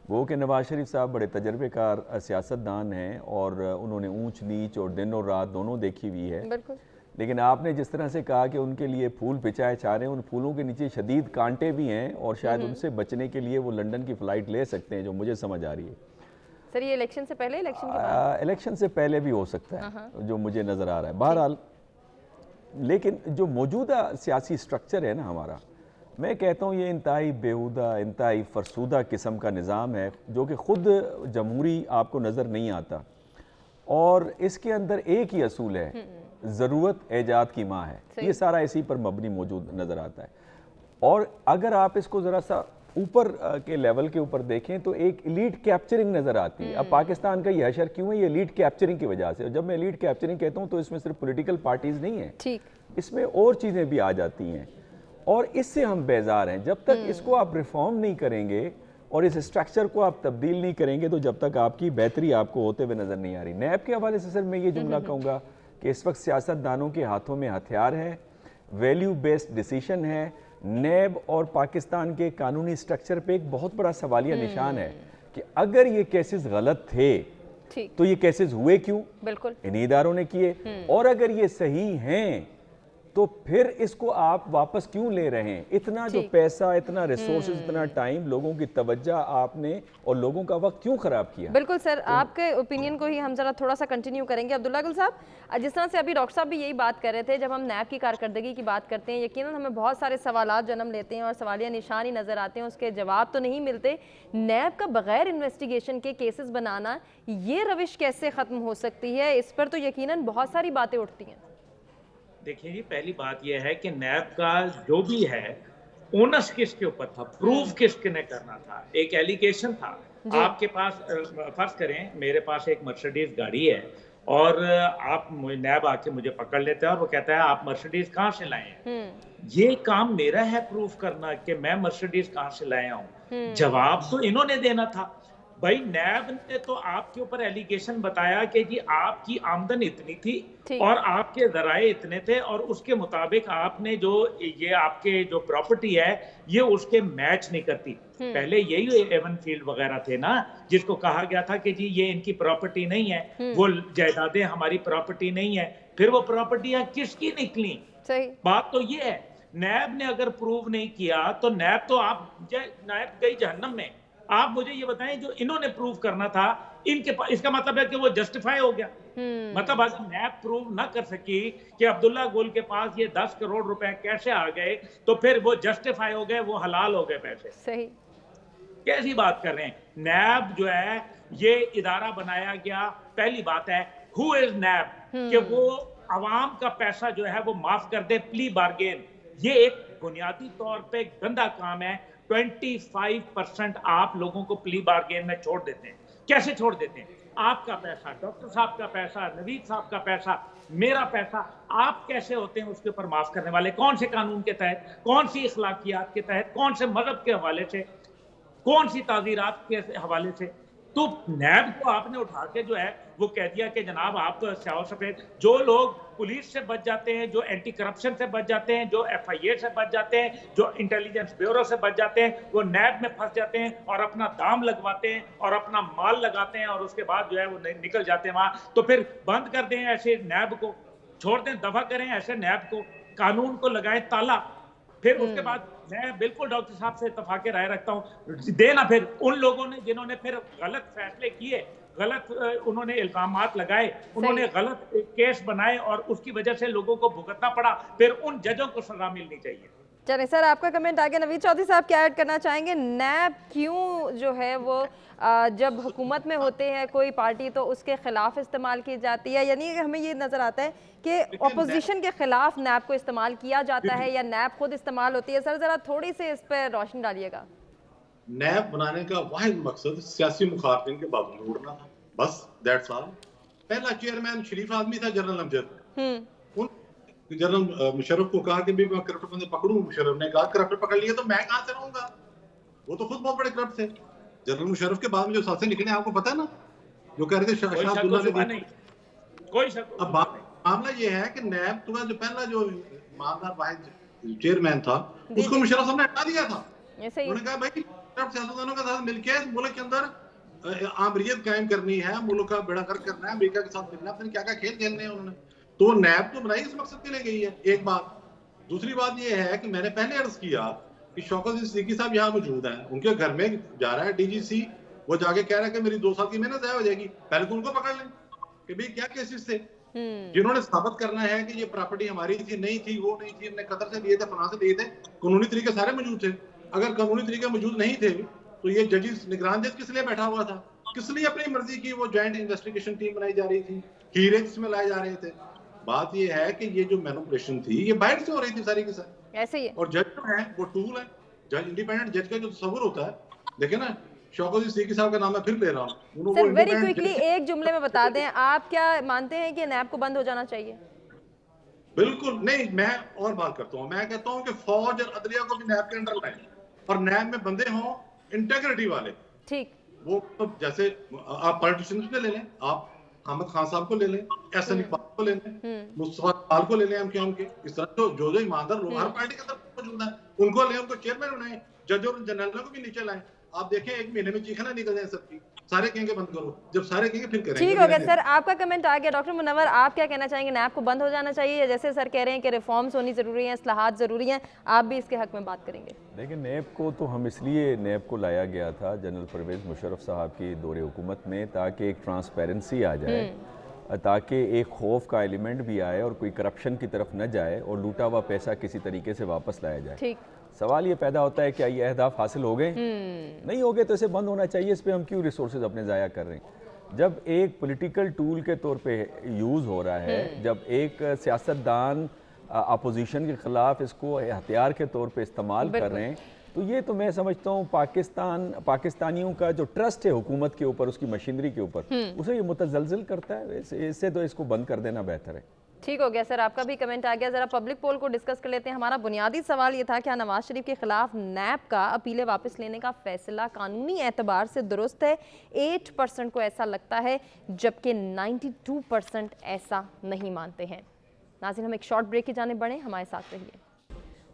वो कि नवाज शरीफ साहब बड़े तजर्बेकार सियासतदान हैं और उन्होंने ऊंच नीच और दिन और रात दोनों देखी हुई है। बिल्कुल। लेकिन आपने जिस तरह से कहा कि उनके लिए फूल बिछाए जा रहे हैं, उन फूलों के नीचे शदीद कांटे भी हैं और शायद उनसे बचने के लिए वो लंदन की फ़्लाइट ले सकते हैं, जो मुझे समझ आ रही है। सर ये इलेक्शन से पहले, इलेक्शन के बाद? इलेक्शन से पहले भी हो सकता है, जो मुझे नज़र आ रहा है। बहरहाल, लेकिन जो मौजूदा सियासी स्ट्रक्चर है ना हमारा, मैं कहता हूँ ये इंतहाई बेहुदा, इंतहाई फरसूदा किस्म का निज़ाम है जो कि ख़ुद जमहूरी आपको नज़र नहीं आता। और इसके अंदर एक ही असूल है, ज़रूरत ऐजाद की माँ है। ये सारा इसी पर मबनी मौजूद नज़र आता है। और अगर आप इसको ज़रा सा ऊपर के लेवल के ऊपर देखें तो एक एलीट कैप्चरिंग नज़र आती है। अब पाकिस्तान का ये हशर क्यों है? ये एलीट कैप्चरिंग की वजह से। और जब मैं एलीट कैप्चरिंग कहता हूँ तो इसमें सिर्फ पॉलिटिकल पार्टीज़ नहीं है, ठीक, इसमें और चीज़ें भी आ जाती हैं और इससे हम बेजार हैं। जब तक इसको आप रिफॉर्म नहीं करेंगे और इस स्ट्रक्चर को आप तब्दील नहीं करेंगे तो जब तक आपकी बेहतरी आपको होते हुए नज़र नहीं आ रही। नैब के हवाले से सर मैं ये जुमला कहूँगा कि इस वक्त सियासतदानों के हाथों में हथियार है, वैल्यू बेस्ड डिसीजन है। नैब और पाकिस्तान के कानूनी स्ट्रक्चर पे एक बहुत बड़ा सवालिया निशान है कि अगर ये केसेस गलत थे तो ये केसेस हुए क्यों? बिल्कुल इन्हीं इदारों ने किए। और अगर ये सही हैं तो फिर इसको आप वापस क्यों ले रहे हैं? इतना जो पैसा, इतना रिसोर्सेज, इतना टाइम, लोगों की तवज्जो आपने और लोगों का वक्त क्यों खराब किया? बिल्कुल सर, आपके ओपिनियन को ही हम जरा थोड़ा सा कंटिन्यू करेंगे। अब्दुल्ला गुल साहब, जिस तरह से अभी डॉक्टर साहब भी यही बात कर रहे थे, जब हम नैब की कारकर्दगी की बात करते हैं यकीनन हमें बहुत सारे सवालात जन्म लेते हैं और सवालिया निशान ही नज़र आते हैं, उसके जवाब तो नहीं मिलते। नैब का बगैर इन्वेस्टिगेशन के केसेस बनाना, ये रविश कैसे ख़त्म हो सकती है? इस पर तो यकीनन बहुत सारी बातें उठती हैं। देखिए जी, पहली बात यह है कि नैब का जो भी है ओनस किसके ऊपर था, प्रूफ किसने करना था? एक एलिगेशन था। आपके पास फर्ज करें मेरे पास एक मर्सिडीज गाड़ी है और आप नैब आके मुझे पकड़ लेते हैं और वो कहता है आप मर्सिडीज कहाँ से लाए हैं? ये काम मेरा है प्रूफ करना कि मैं मर्सिडीज कहाँ से लाया हूँ। जवाब तो इन्होंने देना था। भाई नैब ने तो आपके ऊपर एलिगेशन बताया कि जी आपकी आमदन इतनी थी और आपके जराए इतने थे और उसके मुताबिक आपने जो ये आपके जो प्रॉपर्टी है ये उसके मैच नहीं करती। पहले यही एवन फील्ड वगैरह थे ना, जिसको कहा गया था कि जी ये इनकी प्रॉपर्टी नहीं है, वो जायदादें हमारी प्रॉपर्टी नहीं है। फिर वो प्रॉपर्टियां किसकी निकली? सही बात तो ये है, नैब ने अगर प्रूव नहीं किया तो नैब गई जहन्नम में। आप मुझे ये बताएं जो इन्होंने प्रूव करना था इनके पास, इसका मतलब है कि वो जस्टिफाई हो गया। मतलब अगर नैब प्रूव ना कर सकी कि अब्दुल्ला गुल के पास ये 10 करोड़ रुपए कैसे आ गए तो फिर वो जस्टिफाई हो गए, वो हलाल हो गए पैसे। सही कैसी बात कर रहे हैं? नैब जो है ये इदारा बनाया गया, पहली बात है हु इज नैब, कि वो अवाम का पैसा जो है वो माफ कर दे, प्ली बार्गेन। ये एक बुनियादी तौर पे गंदा काम है। 25% आप लोगों को प्ली बार्गेन में छोड़ देते हैं। कैसे छोड़ देते हैं? आपका पैसा, डॉक्टर साहब का पैसा, नवीद साहब का पैसा, मेरा पैसा, आप कैसे होते हैं उसके ऊपर माफ करने वाले? कौन से कानून के तहत, कौन सी इखलाकियात के तहत, कौन से मजहब के हवाले से, कौन सी ताज़ीरात के हवाले से? तो नैब को आपने उठा के जो है वो कह दिया कि जनाब आप स्याह सफेद। जो लोग पुलिस से बच जाते हैं, जो एंटी करप्शन से बच जाते हैं, जो FIA से बच जाते हैं, जो इंटेलिजेंस ब्यूरो से बच जाते हैं, वो नैब में फंस जाते हैं और अपना दाम लगवाते हैं और अपना माल लगाते हैं और उसके बाद जो है वो निकल जाते हैं वहां। तो फिर बंद कर दें ऐसे नैब को, छोड़ दें, दफा करें ऐसे नैब को, कानून को लगाएं ताला। फिर उसके बाद मैं बिल्कुल डॉक्टर साहब से इत्तफाक़े राय रखता हूँ, देना फिर उन लोगों ने जिन्होंने फिर गलत फैसले किए, गलत उन्होंने इल्जामात लगाए, उन्होंने गलत केस बनाए और उसकी वजह से लोगों को भुगतना पड़ा, फिर उन जजों को सजा मिलनी चाहिए। चलिए सर, आपका कमेंट आगे। नवीद चौधरी साहब क्या ऐड करना चाहेंगे? नैब क्यों जो है वो जब हुकूमत में होते हैं कोई पार्टी तो उसके खिलाफ इस्तेमाल की जाती है, यानी हमें ये नजर आता है कि ऑपोजिशन के खिलाफ नैब को इस्तेमाल किया जाता है या नैब खुद इस्तेमाल होती है? सर जरा थोड़ी सी इस पर रोशनी डालिएगा। नैब बनाने का वाहिद मकसद सियासी मुखालफिन के बावजूद उड़ना था, बस दैट्स ऑल। पहला चेयरमैन शरीफ आदमी था जनरल अमजद, उन जनरल मुशर्रफ को कहा कि भी मैं करप्ट बंदे पकड़ूं, मुशर्रफ ने कहा करप्ट पकड़ लिए तो मैं कहां से रहूंगा, वो तो खुद बहुत बड़े करप्ट थे। जनरल मुशर्रफ के बाद में जो साथे निकले आपको पता है ना, जो कह रहे थे शाह अब्दुल्ला ने, कोई शक। अब मामला ये है कि नैब का जो पहला जो ईमानदार वाहिद चेयरमैन था उसको मुशर्रफ साहब ने हटा दिया था। उन्होंने कहा भाई सियासतदानों के साथ मिलकर मुल्क के अंदर आमरीत कायम करनी है, मुल्क का बेड़ा गर्क करना है, अमेरिका के साथ मिलना, पता क्या क्या खेल खेलने हैं उन्होंने। तो नैब तो बनाई इस मकसद के लिए गई है, एक बात। दूसरी बात ये है कि मैंने पहले अर्ज किया कि शौकत सिद्दीकी साहब यहाँ मौजूद हैं, उनके घर में जा रहा है डीजीसी, वो जाके कह रहा है कि मेरी 2 साल की मेहनत ज़ाया हो जाएगी। पहले तो उनको पकड़ लें कि भाई क्या केसेस थे जिन्होंने साबित करना है कि ये प्रॉपर्टी हमारी थी, नहीं थी, वो नहीं थी, हमने कतर से लिए थे, फलां से लिए थे। कानूनी तरीके सारे मौजूद थे। अगर कानूनी तरीके मौजूद नहीं थे तो ये जजेस निगरान जज किस लिए बैठा हुआ था, किस लिए अपनी मर्जी की वो ज्वाइंट इन्वेस्टिगेशन टीम बनाई जा रही थी, हीरे जिसमें लाए जा रहे थे। बात ये है कि ये जो मैनिपुलेशन थी ये बाहर से हो रही थी सारी की सारी, ऐसे ही है। और जज जो है वो टूल है, जज इंडिपेंडेंट जज का जो तस्वुर होता है, देखे ना शौकत सिद्दीकी साहब का नाम मैं फिर ले रहा हूँ। सर वेरी क्विकली एक जुमले में बता दें, आप क्या मानते हैं कि नैब को बंद हो जाना चाहिए? बिल्कुल नहीं, मैं और बात करता हूँ, मैं कहता हूँ कि फौज और अदलिया को भी नैब के अंडर लाएं और नैब में बंदे हों इंटेग्रिटी वाले। ठीक, वो तो जैसे आप पॉलिटिशियंस में ले लें, आप अहमद खान साहब को ले लें, एहसन इकबाल को ले लें, मुस्तफा इकबाल को ले लें, एमक्यूएम के, इस तरह जो ईमानदार लोग हर पार्टी के अंदर मौजूद हैं उनको लें, उनको चेयरमैन बनाएं, जज और जनरलों को भी नीचे लाएं। आप देखें 1 महीने में चीखना निकल जाए सबकी, सारे कहेंगे बंद करो, जब सारे कहेंगे फिर करेंगे। ठीक हो गया सर, आपका कमेंट आ गया। डॉक्टर मुनव्वर, आप क्या कहना चाहेंगे? नैब को बंद हो जाना चाहिए, जैसे सर कह रहे हैं कि रिफॉर्म्स होनी जरूरी है, इस्लाहात जरूरी हैं, आप भी इसके हक में बात करेंगे? देखिए, नैब को तो हम इसलिए नैब को लाया गया था जनरल परवेज़ मुशर्रफ साहब की दौरे हुकूमत में, ताकि एक ट्रांसपेरेंसी आ जाए, ताकि एक खौफ का एलिमेंट भी आए और कोई करप्शन की तरफ न जाए और लूटा हुआ पैसा किसी तरीके से वापस लाया जाए। ठीक, सवाल ये पैदा होता है क्या ये अहदाफ हासिल हो गए? नहीं हो गए तो इसे बंद होना चाहिए, इस पर हम क्यों रिसोर्सेज अपने ज़ाया कर रहे हैं? जब एक पॉलिटिकल टूल के तौर पे यूज़ हो रहा है, जब एक सियासतदान अपोजिशन के ख़िलाफ़ इसको हथियार के तौर पे इस्तेमाल कर रहे हैं, तो ये तो मैं समझता हूँ पाकिस्तानियों का जो ट्रस्ट है हुकूमत के ऊपर, उसकी मशीनरी के ऊपर, उसे ये मुतज़लज़िल करता है। इससे तो इसको बंद कर देना बेहतर है। ठीक हो गया सर, आपका भी कमेंट आ गया। जरा पब्लिक पोल को डिस्कस कर लेते हैं। हमारा बुनियादी सवाल ये था, क्या नवाज शरीफ के खिलाफ नैब का अपीलें वापस लेने का फैसला कानूनी एतबार से दुरुस्त है? 8% को ऐसा लगता है, जबकि 92% ऐसा नहीं मानते हैं। नाज़रीन, हम एक शॉर्ट ब्रेक की जानिब बढ़ें, हमारे साथ रहिए।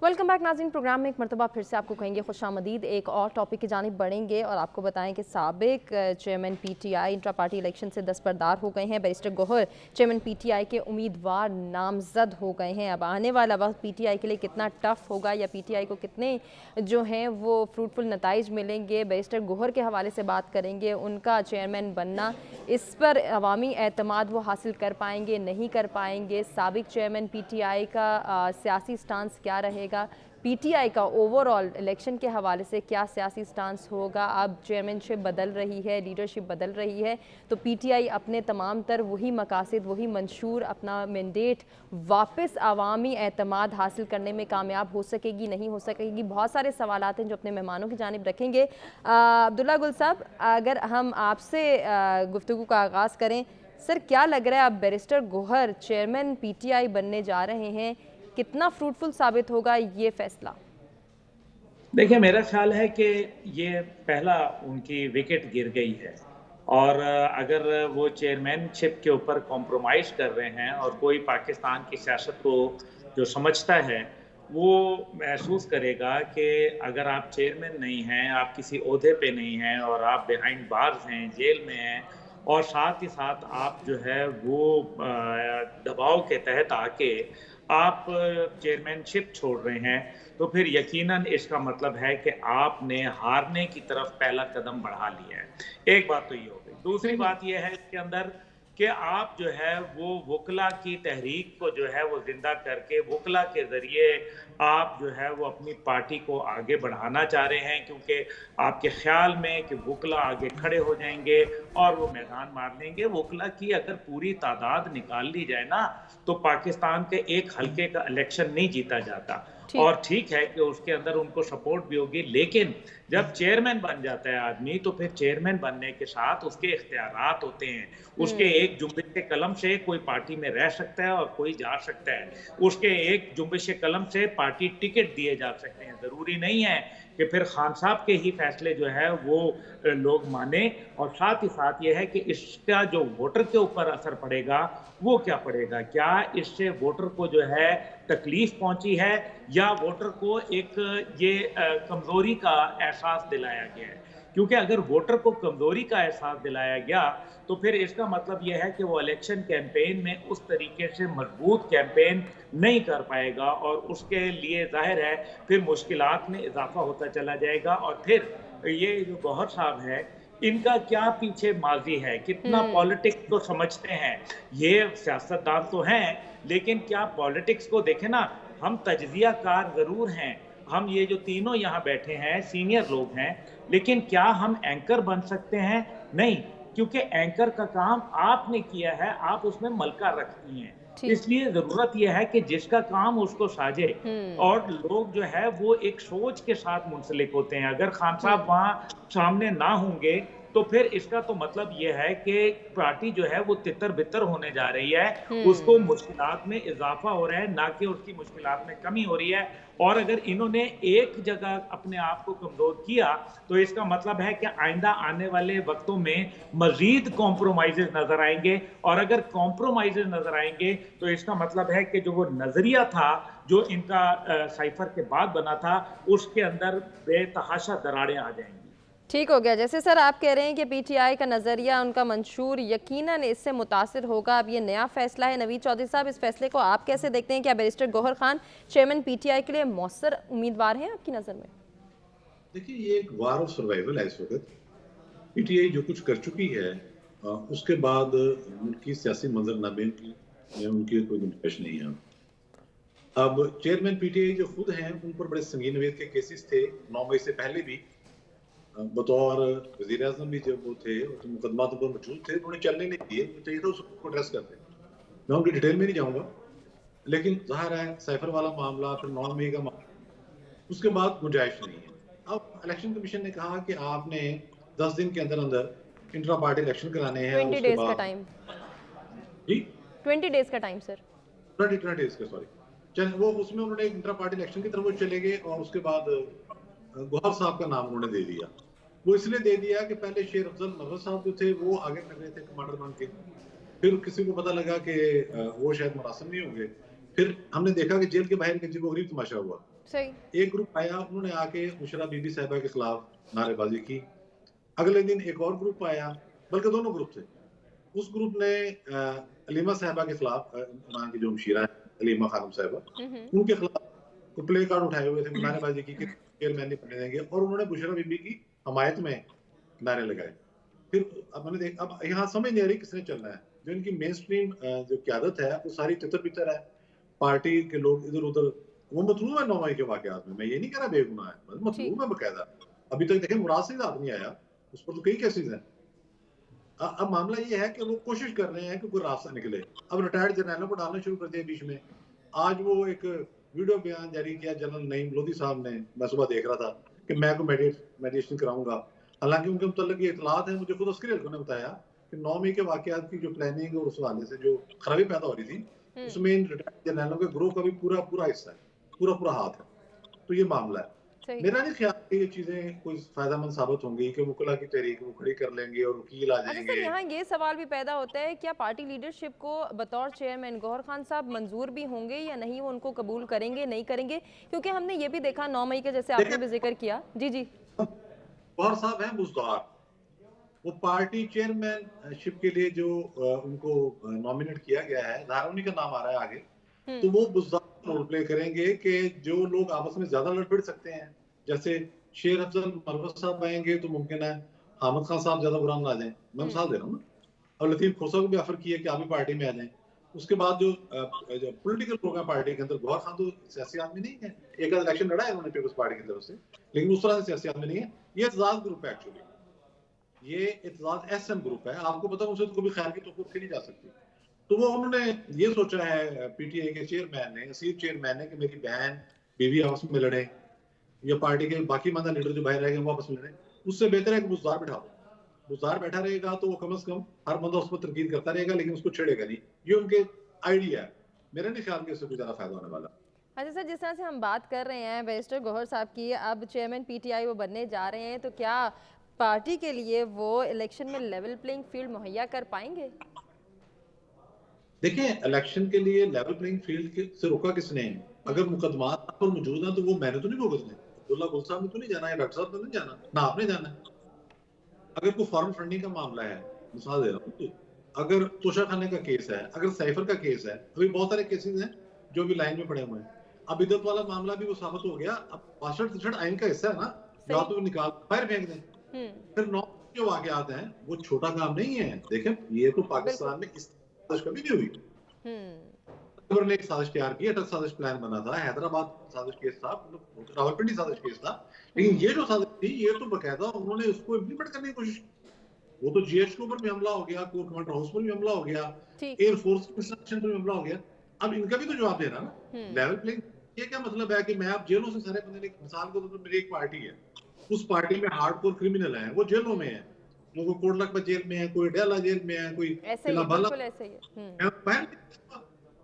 वेलकम बैक नाज़रीन, प्रोग्राम में एक मरतबा फिर से आपको कहेंगे खुशामदीद। एक और टॉपिक की जानिब बढ़ेंगे और आपको बताएं कि साबिक chairman PTI intra party election से दस्तबरदार हो गए हैं। बैरिस्टर गोहर चेयरमैन पीटीआई के उम्मीदवार नामजद हो गए हैं। अब आने वाला वक्त पीटीआई के लिए कितना टफ होगा या पीटीआई को कितने जो हैं वो फ्रूटफुल नताइज मिलेंगे, बैरिस्टर गोहर के हवाले से बात करेंगे। उनका चेयरमैन बनना, इस पर अवामी एतमाद वो हासिल कर पाएंगे, नहीं कर पाएंगे? साबिक चेयरमैन पीटीआई का सियासी स्टांस क्या रहेगा? पीटीआई का ओवरऑल इलेक्शन के हवाले से क्या सियासी स्टांस होगा? अब चेयरमैनशिप बदल रही है, लीडरशिप बदल रही है, तो पीटीआई अपने तमाम तर वही मकासद, वही मंशूर, अपना मैंडेट वापस अवामी एतमाद हासिल करने में कामयाब हो सकेगी, नहीं हो सकेगी? बहुत सारे सवालात हैं जो अपने मेहमानों की जानिब रखेंगे। अब्दुल्ला गुल साहब, अगर हम आपसे गुफ्तगू का आगाज़ करें, सर क्या लग रहा है, अब बैरिस्टर गोहर चेयरमैन पीटीआई बनने जा रहे हैं, कितना फ्रूटफुल साबित होगा ये फैसला? देखिए, मेरा ख्याल है कि ये पहला उनकी विकेट गिर गई है और अगर वो चेयरमैनशिप के ऊपर कॉम्प्रोमाइज कर रहे हैं और कोई पाकिस्तान की सियासत को जो समझता है वो महसूस करेगा कि अगर आप चेयरमैन नहीं हैं, आप किसी ओहदे पे नहीं हैं और आप बिहाइंड बार्स हैं, जेल में हैं, और साथ ही साथ आप जो है वो दबाव के तहत आके आप चेयरमैनशिप छोड़ रहे हैं, तो फिर यकीनन इसका मतलब है कि आपने हारने की तरफ पहला कदम बढ़ा लिया है। एक बात तो ये हो गई। दूसरी बात ये है इसके अंदर कि आप जो है वो वकला की तहरीक को जो है वो जिंदा करके वकला के ज़रिए आप जो है वो अपनी पार्टी को आगे बढ़ाना चाह रहे हैं, क्योंकि आपके ख्याल में कि वकला आगे खड़े हो जाएंगे और वो मैदान मार लेंगे। वकला की अगर पूरी तादाद निकाल ली जाए ना, तो पाकिस्तान के एक हल्के का इलेक्शन नहीं जीता जाता। और ठीक है कि उसके अंदर उनको सपोर्ट भी होगी, लेकिन जब चेयरमैन बन जाता है आदमी तो फिर चेयरमैन बनने के साथ उसके इख्तियारात होते हैं। उसके एक जुम्बिश कलम से कोई पार्टी में रह सकता है और कोई जा सकता है। उसके एक जुम्बिश कलम से पार्टी टिकट दिए जा सकते हैं। ज़रूरी नहीं है कि फिर खान साहब के ही फैसले जो है वो लोग माने। और साथ ही साथ ये है कि इसका जो वोटर के ऊपर असर पड़ेगा वो क्या पड़ेगा, क्या इससे वोटर को जो है तकलीफ पहुंची है या वोटर को एक ये कमजोरी का एहसास दिलाया गया है। क्योंकि अगर वोटर को कमजोरी का एहसास दिलाया गया तो फिर इसका मतलब यह है कि वो इलेक्शन कैंपेन में उस तरीके से मजबूत कैंपेन नहीं कर पाएगा और उसके लिए जाहिर है फिर मुश्किलात में इजाफा होता चला जाएगा। और फिर ये जो गौहर साहब है, इनका क्या पीछे माजी है, कितना पॉलिटिक्स तो समझते हैं, ये सियासतदान तो हैं, लेकिन क्या पॉलिटिक्स को देखें ना, हम तजजियाकार जरूर हैं, हम ये जो तीनों यहाँ बैठे हैं सीनियर लोग हैं, लेकिन क्या हम एंकर बन सकते हैं? नहीं, क्योंकि एंकर का काम आपने किया है, आप उसमें मलका रखती हैं। इसलिए जरूरत यह है कि जिसका काम उसको साजे और लोग जो है वो एक सोच के साथ मुंसलिक होते हैं। अगर खान साहब वहां सामने ना होंगे तो फिर इसका तो मतलब ये है कि पार्टी जो है वो तितर बितर होने जा रही है, उसको मुश्किलात में इजाफा हो रहा है, ना कि उसकी मुश्किलात में कमी हो रही है। और अगर इन्होंने एक जगह अपने आप को कमजोर किया तो इसका मतलब है कि आइंदा आने वाले वक्तों में मजीद कॉम्प्रोमाइजेज नजर आएंगे। और अगर कॉम्प्रोमाइजेज नजर आएंगे तो इसका मतलब है कि जो वो नजरिया था जो इनका साइफर के बाद बना था, उसके अंदर बेतहाशा दरारें आ जाएंगी। ठीक हो गया। जैसे सर आप कह रहे हैं कि पीटीआई का नज़रिया, उनका मंशूर यकीनन इससे मुतासिर होगा। अब ये नया फैसला है। नवीद चौधरी साहब, इस फैसले को आप कैसे देखते हैं? क्या बैरिस्टर गौहर खान चेयरमैन पीटीआई के लिए मौसर उम्मीदवार हैं आपकी नज़र में? देखिए, ये एक वार ऑफ सर्वाइवल है इस वक्त। पीटीआई जो कुछ कर चुकी है उसके बाद उनकी सियासी मंजरनामे में उनकी कोई गुंजाइश नहीं है। अब चेयरमैन पीटीआई जो खुद हैं, उन पर बड़े संगीन नवेद के केसेस थे 9 मई से पहले भी। बतौर वजीर आजम भी जब वो थे तो मुकदमा तो मौजूद थे, उन्होंने चलने नहीं दिए, चाहिए था उसको एड्रेस करते। मैं उनकी डिटेल में नहीं जाऊंगा, लेकिन जाहिर है साइफर वाला मामला, फिर 9 मई का मामला, उसके बाद गुंजाइश नहीं है। अब इलेक्शन कमीशन ने कहा कि आपने 10 दिन के अंदर अंदर इंट्रा पार्टी इलेक्शन कराने हैं। 20 डेज का टाइम जी, 20 डेज का टाइम सर, 20 डेज का, सॉरी। चल वो उसमें उन्होंने इंट्रा पार्टी इलेक्शन की तरफ वो चले गए और उसके बाद गौहर साहब का नाम उन्होंने दे दिया। वो इसलिए दे दिया कि पहले शेर अफजल मरवत साहब जो थे वो आगे कर रहे थे कमांडर बन के, फिर किसी को पता लगा कि वो शायद मुनासिब नहीं होंगे। फिर हमने देखा कि जेल के बाहर एक अजीबोगरीब तमाशा हुआ। सही। एक ग्रुप आया, उन्होंने आके मुशर्रफ बीबी साहिबा के खिलाफ नारेबाजी की। अगले दिन एक और ग्रुप आया, बल्कि दोनों ग्रुप थे। उस ग्रुप ने अलीमा साहिबा के खिलाफ, उनकी की जो मुशीरा है अलीमा खानम साहिबा, उनके खिलाफ प्ले कार्ड उठाए हुए थे, नारेबाजी की कि चेयरमैन नहीं बनने देंगे, और उन्होंने मुशर्रफ बीबी की हमायत में नारे लगाए। फिर अब मैंने देखा, अब यहाँ समझ नहीं आ रही किसने चलना है। जो इनकी मेन स्ट्रीम जो क्यादत है वो सारी तितर बितर है, पार्टी के लोग इधर उधर। वो मतलूब है 9 मई के वाकयात में, मैं ये नहीं कह रहा बेगुनाह है, मतलूब है बकायदा। अभी तक देखें मुराद से आदमी आया, उस पर तो कई केसेस हैं। अब मामला ये है कि वो कोशिश कर रहे हैं कि कोई रास्ता निकले। अब रिटायर्ड जर्नलों को डालना शुरू कर दिया बीच में। आज वो एक वीडियो बयान जारी किया जनरल नईम लोधी साहब ने, मैं सुबह देख रहा था कि मैं को मेडिटेशन कराऊंगा। हालांकि उनके मुताल्लिक ये इतलात है, मुझे खुद उसके लिए उन्होंने बताया कि 9 मई के वाकयात की जो प्लानिंग और उस हवाले से जो खराबी पैदा हो रही थी, उसमें इन रिटायर्ड जर्नलों के ग्रोह का भी पूरा हिस्सा है, पूरा हाथ है। तो ये मामला है। मेरा नहीं ख्याल कि ये चीजें कोई फायदेमंद साबित होंगी कि वकला की तहरीक वो खड़ी कर लेंगे और वकील आ जाएंगे। अच्छा सर, यहाँ ये सवाल भी पैदा होता है, क्या पार्टी लीडरशिप को बतौर चेयरमैन गौहर खान साहब मंजूर भी होंगे या नहीं? वो उनको कबूल करेंगे, नहीं करेंगे? क्योंकि हमने ये भी देखा 9 मई के, जैसे आपने भी जिक्र किया। जी जी, गौहर साहब हैं बुज़दार, वो पार्टी चेयरमैनशिप के लिए जो उनको नॉमिनेट किया गया है, धारा उन्हीं का नाम आ रहा है आगे, तो वो बुज़दार रोल प्ले करेंगे कि जो लोग आपस में ज्यादा लड़ भिड़ सकते हैं, जैसे शेर अफजल मरवत साहब आएंगे तो मुमकिन है हामिद खान साहब ज्यादा बुरा ना आ जाए, मैं मिसाल दे रहा हूँ ना। और लतीफ खोसा को भी ऑफर किया कि आप भी पार्टी में आ जाएं। उसके बाद जो पॉलिटिकल लोग हैं पार्टी के अंदर, गौहर खान तो सियासी आदमी नहीं है, एक इलेक्शन लड़ा है उन्होंने पीपल्स पार्टी की तरफ से, लेकिन उस तरह से सियासी आदमी नहीं है। ये एतजाज ग्रुप है, एक्चुअली ये एतजाज एसएम ग्रुप है। आपको पता है उनसे तो कभी खैर की तो रखी नहीं जा सकती। तो वो उन्होंने ये सोचा है पीटीआई के चेयरमैन ने, असीर चेयरमैन ने, कि मेरी बहन बीवी आपस में लड़े या पार्टी के बाकी मादा लीडर जो बाहर रह गए वो आपस में लड़े, उससे बेहतर है कि बुजदार बैठा हो। बुजदार बैठा रहेगा तो वो कम से कम हर बंदा उस पर तनकीद करता रहेगा, लेकिन उसको छेड़ेगा नहीं। ये उनके आइडिया है, मेरा नहीं ख्याल कि इससे कोई ज्यादा फायदा होने वाला। अच्छा सर, जिस तरह से हम बात कर रहे हैं बैरिस्टर गौहर साहब की, अब चेयरमैन पीटीआई वो बनने जा रहे हैं, तो क्या पार्टी के लिए वो इलेक्शन में लेवल प्लेइंग फील्ड मुहैया कर पाएंगे? देखिए, इलेक्शन के लिए लेवल प्लेइंग फील्ड से रोका किसने है? अगर मुकदमात पर मौजूद है तो वो मैंने तो नहीं भुगतने, अब्दुल्ला गुल साहब ने तो नहीं जाना है, डॉक्टर साहब ने नहीं जाना, ना आपने जाना है। अगर कोई फॉरेन फंडिंग का मामला है, मिसाल दे रहा हूँ, तो अगर तोशा खाने का केस है, अगर साइफर का केस है, अभी बहुत सारे केसेस हैं जो भी लाइन में पड़े हुए हैं। अब इद्दत वाला मामला भी वो साबित हो गया। अब 62 आइन का हिस्सा है ना, या तो निकाल बाहर फेंक दें। फिर 9 जो वाकयात हैं वो छोटा काम नहीं है। देखें, ये तो पाकिस्तान में इस साजिश कभी नहीं हुई। ने एक साजिश तैयार की, अटक साजिश प्लान बना था, हैदराबाद साजिश केस था, रावलपिंडी साजिश केस था, लेकिन ये जो साजिश थी ये तो बकायदा उन्होंने उसको इम्प्लीमेंट करने की कोशिश। वो तो जीएच के ऊपर भी हमला हो गया, कोर कमांडर हाउस पर भी हमला हो गया, एयरफोर्स कंस्ट्रक्शन पर भी हमला हो गया। अब इनका भी तो जवाब देना ना। लेवल प्लेइंग ये क्या मतलब है कि मैं आप जेलों से सारे बंदे, मिसाल के तौर पर मेरी एक पार्टी है, उस पार्टी में हार्डकोर क्रिमिनल है, वो जेलों में है, कोई कोटलखपत जेल में है, कोई डेला जेल में है, कोई बिल्कुल ऐसे ही है।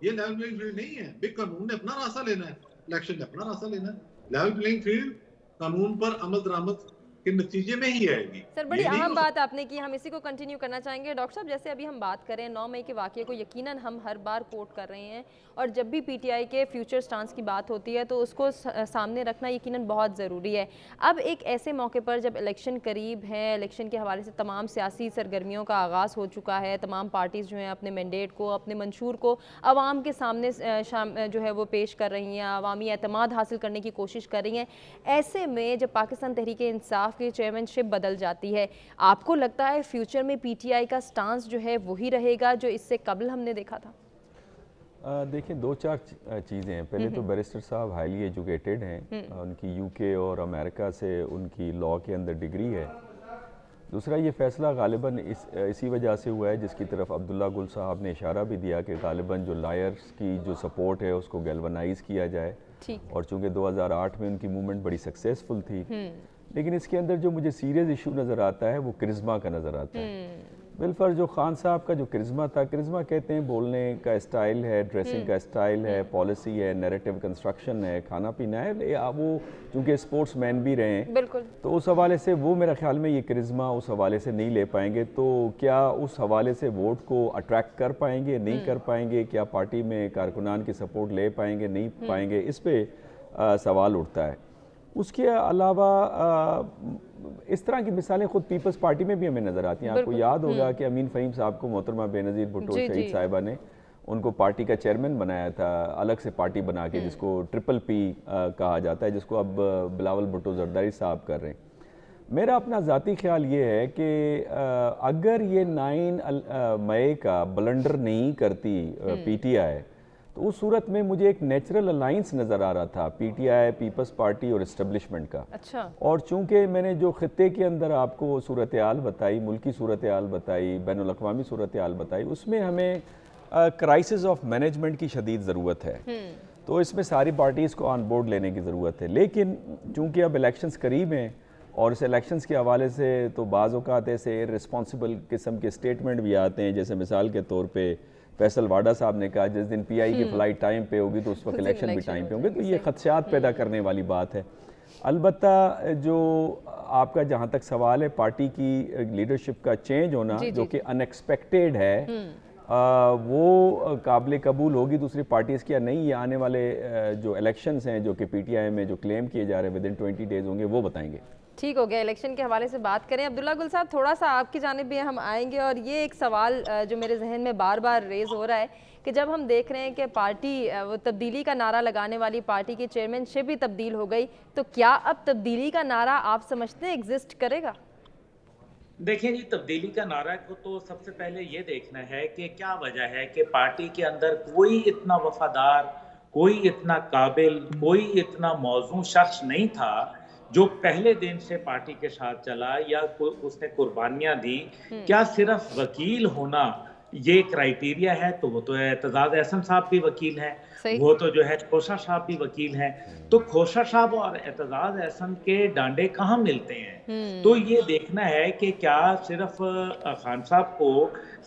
ये लेवल प्लेइंग फील्ड नहीं है। बिग कानून ने अपना रास्ता लेना है, इलेक्शन ने अपना रास्ता लेना है। लेवल प्लेइंग फील्ड कानून पर अमल दरामद के नतीजे में ही आएगी। सर, बड़ी अहम बात आपने की, हम इसी को कंटिन्यू करना चाहेंगे। डॉक्टर साहब, जैसे अभी हम बात करें 9 मई के वाक़ये को, यकीनन हम हर बार कोट कर रहे हैं, और जब भी पीटीआई के फ्यूचर स्टांस की बात होती है तो उसको सामने रखना यकीनन बहुत ज़रूरी है। अब एक ऐसे मौके पर जब इलेक्शन करीब है, इलेक्शन के हवाले से तमाम सियासी सरगर्मियों का आगाज़ हो चुका है, तमाम पार्टीज़ जो हैं अपने मैंडेट को, अपने मंशूर को आवाम के सामने जो है वो पेश कर रही हैं, अवामी एतमाद हासिल करने की कोशिश कर रही हैं। ऐसे में जब पाकिस्तान तहरीक इंसाफ की चेयरमैनशिप बदल जाती है, आपको लगता है फ्यूचर में पीटीआई का स्टांस जो है वही रहेगा जो इससे कबल हमने देखा था? देखिए, 2-4 चीज़ें हैं। पहले तो बैरिस्टर साहब हाईली एजुकेटेड हैं, उनकी यूके और अमेरिका से उनकी लॉ के अंदर डिग्री है। दूसरा, ये फैसला गालिबन इसी वजह से हुआ है जिसकी तरफ अब्दुल्ला गुल साहब ने इशारा भी दिया कि गालिबन जो लायर्स की जो सपोर्ट है उसको गैल्वनाइज किया जाए, और चूँकि 2008 में उनकी मूवमेंट बड़ी सक्सेसफुल थी। लेकिन इसके अंदर जो मुझे सीरियस इशू नज़र आता है वो करिश्मा का नज़र आता है। बिलफर जो खान साहब का जो करिश्मा था, करिश्मा कहते हैं बोलने का स्टाइल है, ड्रेसिंग का स्टाइल है, पॉलिसी है, नैरेटिव कंस्ट्रक्शन है, खाना पीना है। वो चूँकि स्पोर्ट्स मैन भी रहे हैं, बिल्कुल, तो उस हवाले से वो मेरा ख्याल में ये करिश्मा उस हवाले से नहीं ले पाएंगे। तो क्या उस हवाले से वोट को अट्रैक्ट कर पाएंगे, नहीं कर पाएंगे? क्या पार्टी में कारकुनान की सपोर्ट ले पाएंगे, नहीं पाएंगे? इस पर सवाल उठता है। उसके अलावा इस तरह की मिसालें खुद पीपल्स पार्टी में भी हमें नज़र आती हैं। आपको याद होगा कि अमीन फ़हीम साहब को मोहतरमा बेनज़ीर भुट्टो शहीद साहिबा ने उनको पार्टी का चेयरमैन बनाया था, अलग से पार्टी बना के, जिसको ट्रिपल पी कहा जाता है, जिसको अब बिलावल भुट्टो जरदारी साहब कर रहे हैं। मेरा अपना ज़ाती ख्याल ये है कि अगर ये 9 मई का ब्लंडर नहीं करती पीटीआई, तो उस सूरत में मुझे एक नेचुरल अलाइंस नज़र आ रहा था पीटीआई, पीपल्स पार्टी और इस्टेब्लिशमेंट का। अच्छा। और चूंकि मैंने जो खित्ते के अंदर आपको सूरत हाल बताई, मुल्की सूरत हाल बताई, बैनुल अक़वामी सूरत हाल बताई, उसमें हमें क्राइसिस ऑफ मैनेजमेंट की शदीद ज़रूरत है। तो इसमें सारी पार्टीज़ को ऑन बोर्ड लेने की ज़रूरत है। लेकिन चूँकि अब इलेक्शंस करीब हैं और इस इलेक्शंस के हवाले से तो बाज़ औक़ात ऐसे रिस्पॉन्सिबल किस्म के स्टेटमेंट भी आते हैं, जैसे मिसाल के तौर पर फैसल वाडा साहब ने कहा जिस दिन पीआई की फ़्लाइट टाइम पे होगी तो उस वक्त इलेक्शन भी टाइम पे होंगे। तो ये खदशात पैदा करने वाली बात है। अलबत्ता जो आपका जहाँ तक सवाल है पार्टी की लीडरशिप का चेंज होना, जो कि अनएक्सपेक्टेड है, वो काबिल कबूल होगी दूसरी पार्टीज़ की या नहीं, ये आने वाले जो इलेक्शंस हैं जो कि पीटीआई में जो क्लेम किए जा रहे हैं विदिन 20 डेज़ होंगे, वो बताएंगे। ठीक हो गया, इलेक्शन के हवाले से बात करें। अब्दुल्ला गुल साहब, थोड़ा सा आपकी जानिब भी हम आएंगे, और ये एक सवाल जो मेरे जहन में बार बार रेज़ हो रहा है कि जब हम देख रहे हैं कि पार्टी वो तब्दीली का नारा लगाने वाली पार्टी की चेयरमैनशिप भी तब्दील हो गई, तो क्या अब तब्दीली का नारा आप समझते हैं एग्जिस्ट करेगा? देखिए जी, तब्दीली का नारा को तो सबसे पहले ये देखना है कि क्या वजह है कि पार्टी के अंदर कोई इतना वफादार, कोई इतना काबिल, कोई इतना मौजूद शख्स नहीं था जो पहले दिन से पार्टी के साथ चला या उसने कुर्बानियां दी। क्या सिर्फ वकील होना ये क्राइटेरिया है तो वो तो एतजाज एहसन साहब भी वकील हैं, सही। वो तो जो है खोसा साहब भी वकील हैं, तो खोसा साहब और एतजाज एहसन के डांडे कहाँ मिलते हैं? तो ये देखना है कि क्या सिर्फ खान साहब को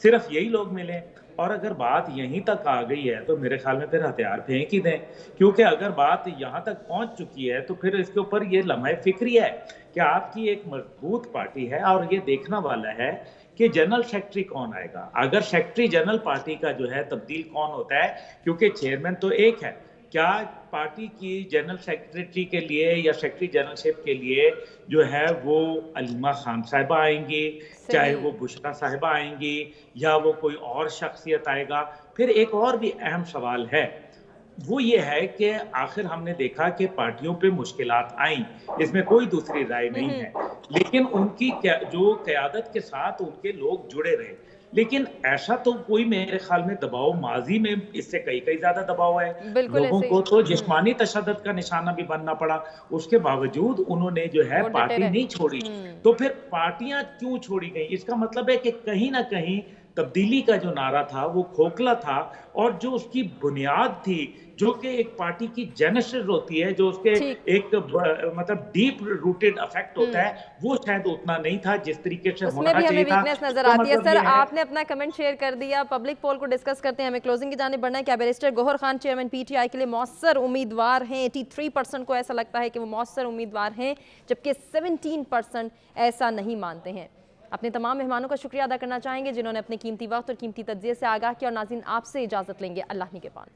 सिर्फ यही लोग मिले, और अगर बात यहीं तक आ गई है तो मेरे ख्याल में फिर हथियार फेंक ही दें, क्योंकि अगर बात यहाँ तक पहुँच चुकी है तो फिर इसके ऊपर ये लम्हा फिक्री है कि आपकी एक मजबूत पार्टी है और ये देखना वाला है कि जनरल सेक्रेटरी कौन आएगा। अगर सेक्रेटरी जनरल पार्टी का जो है तब्दील कौन होता है, क्योंकि चेयरमैन तो एक है, क्या पार्टी की जनरल सेक्रेटरी के लिए या सेक्रेटरी जनरलशिप के लिए जो है वो अलीमा खान साहिबा आएंगी, चाहे वो बुशरा साहिबा आएंगी, या वो कोई और शख्सियत आएगा? फिर एक और भी अहम सवाल है, वो ये है कि आखिर हमने देखा कि पार्टियों पे मुश्किलात आई, इसमें कोई दूसरी राय नहीं है, लेकिन उनकी जो क़यादत के साथ उनके लोग जुड़े रहे। लेकिन ऐसा तो कोई मेरे ख्याल में दबाव माजी में इससे कई ज्यादा दबाव है, बिल्कुल लोगों ऐसे ही। को तो जिस्मानी तशद्दुद का निशाना भी बनना पड़ा, उसके बावजूद उन्होंने जो है वो डटे पार्टी रहे। नहीं छोड़ी। तो फिर पार्टियां क्यों छोड़ी गई? इसका मतलब है कि कहीं ना कहीं तब्दीली का जो नारा था वो खोखला था, और जो उसकी बुनियाद थी, जो कि एक पार्टी की जेनेसिस होती है, जो उसके ठीक। एक मतलब डीप रूटेड अफेक्ट होता है, वो शायद उतना नहीं था जिस तरीके से उसमें होना भी हमें चाहिए था। वीकनेस नजर तो आती है। मतलब सर, ये है, आपने अपना कमेंट शेयर कर दिया, पब्लिक पोल को डिस्कस करते हैं, हमें क्लोजिंग की जानिब बढ़ना है। क्या बैरिस्टर गौहर खान चेयरमैन पीटीआई के लिए मौसर उम्मीदवार हैं? 83% को ऐसा लगता है कि वो मौसर उम्मीदवार हैं, जबकि 17% ऐसा नहीं मानते हैं। अपने तमाम मेहमानों का शुक्रिया अदा करना चाहेंगे जिन्होंने अपने कीमती वक्त और कीमती तज्जिये से आगाह किया, और नाज़रीन आपसे इजाज़त लेंगे। अल्लाह निगहबान।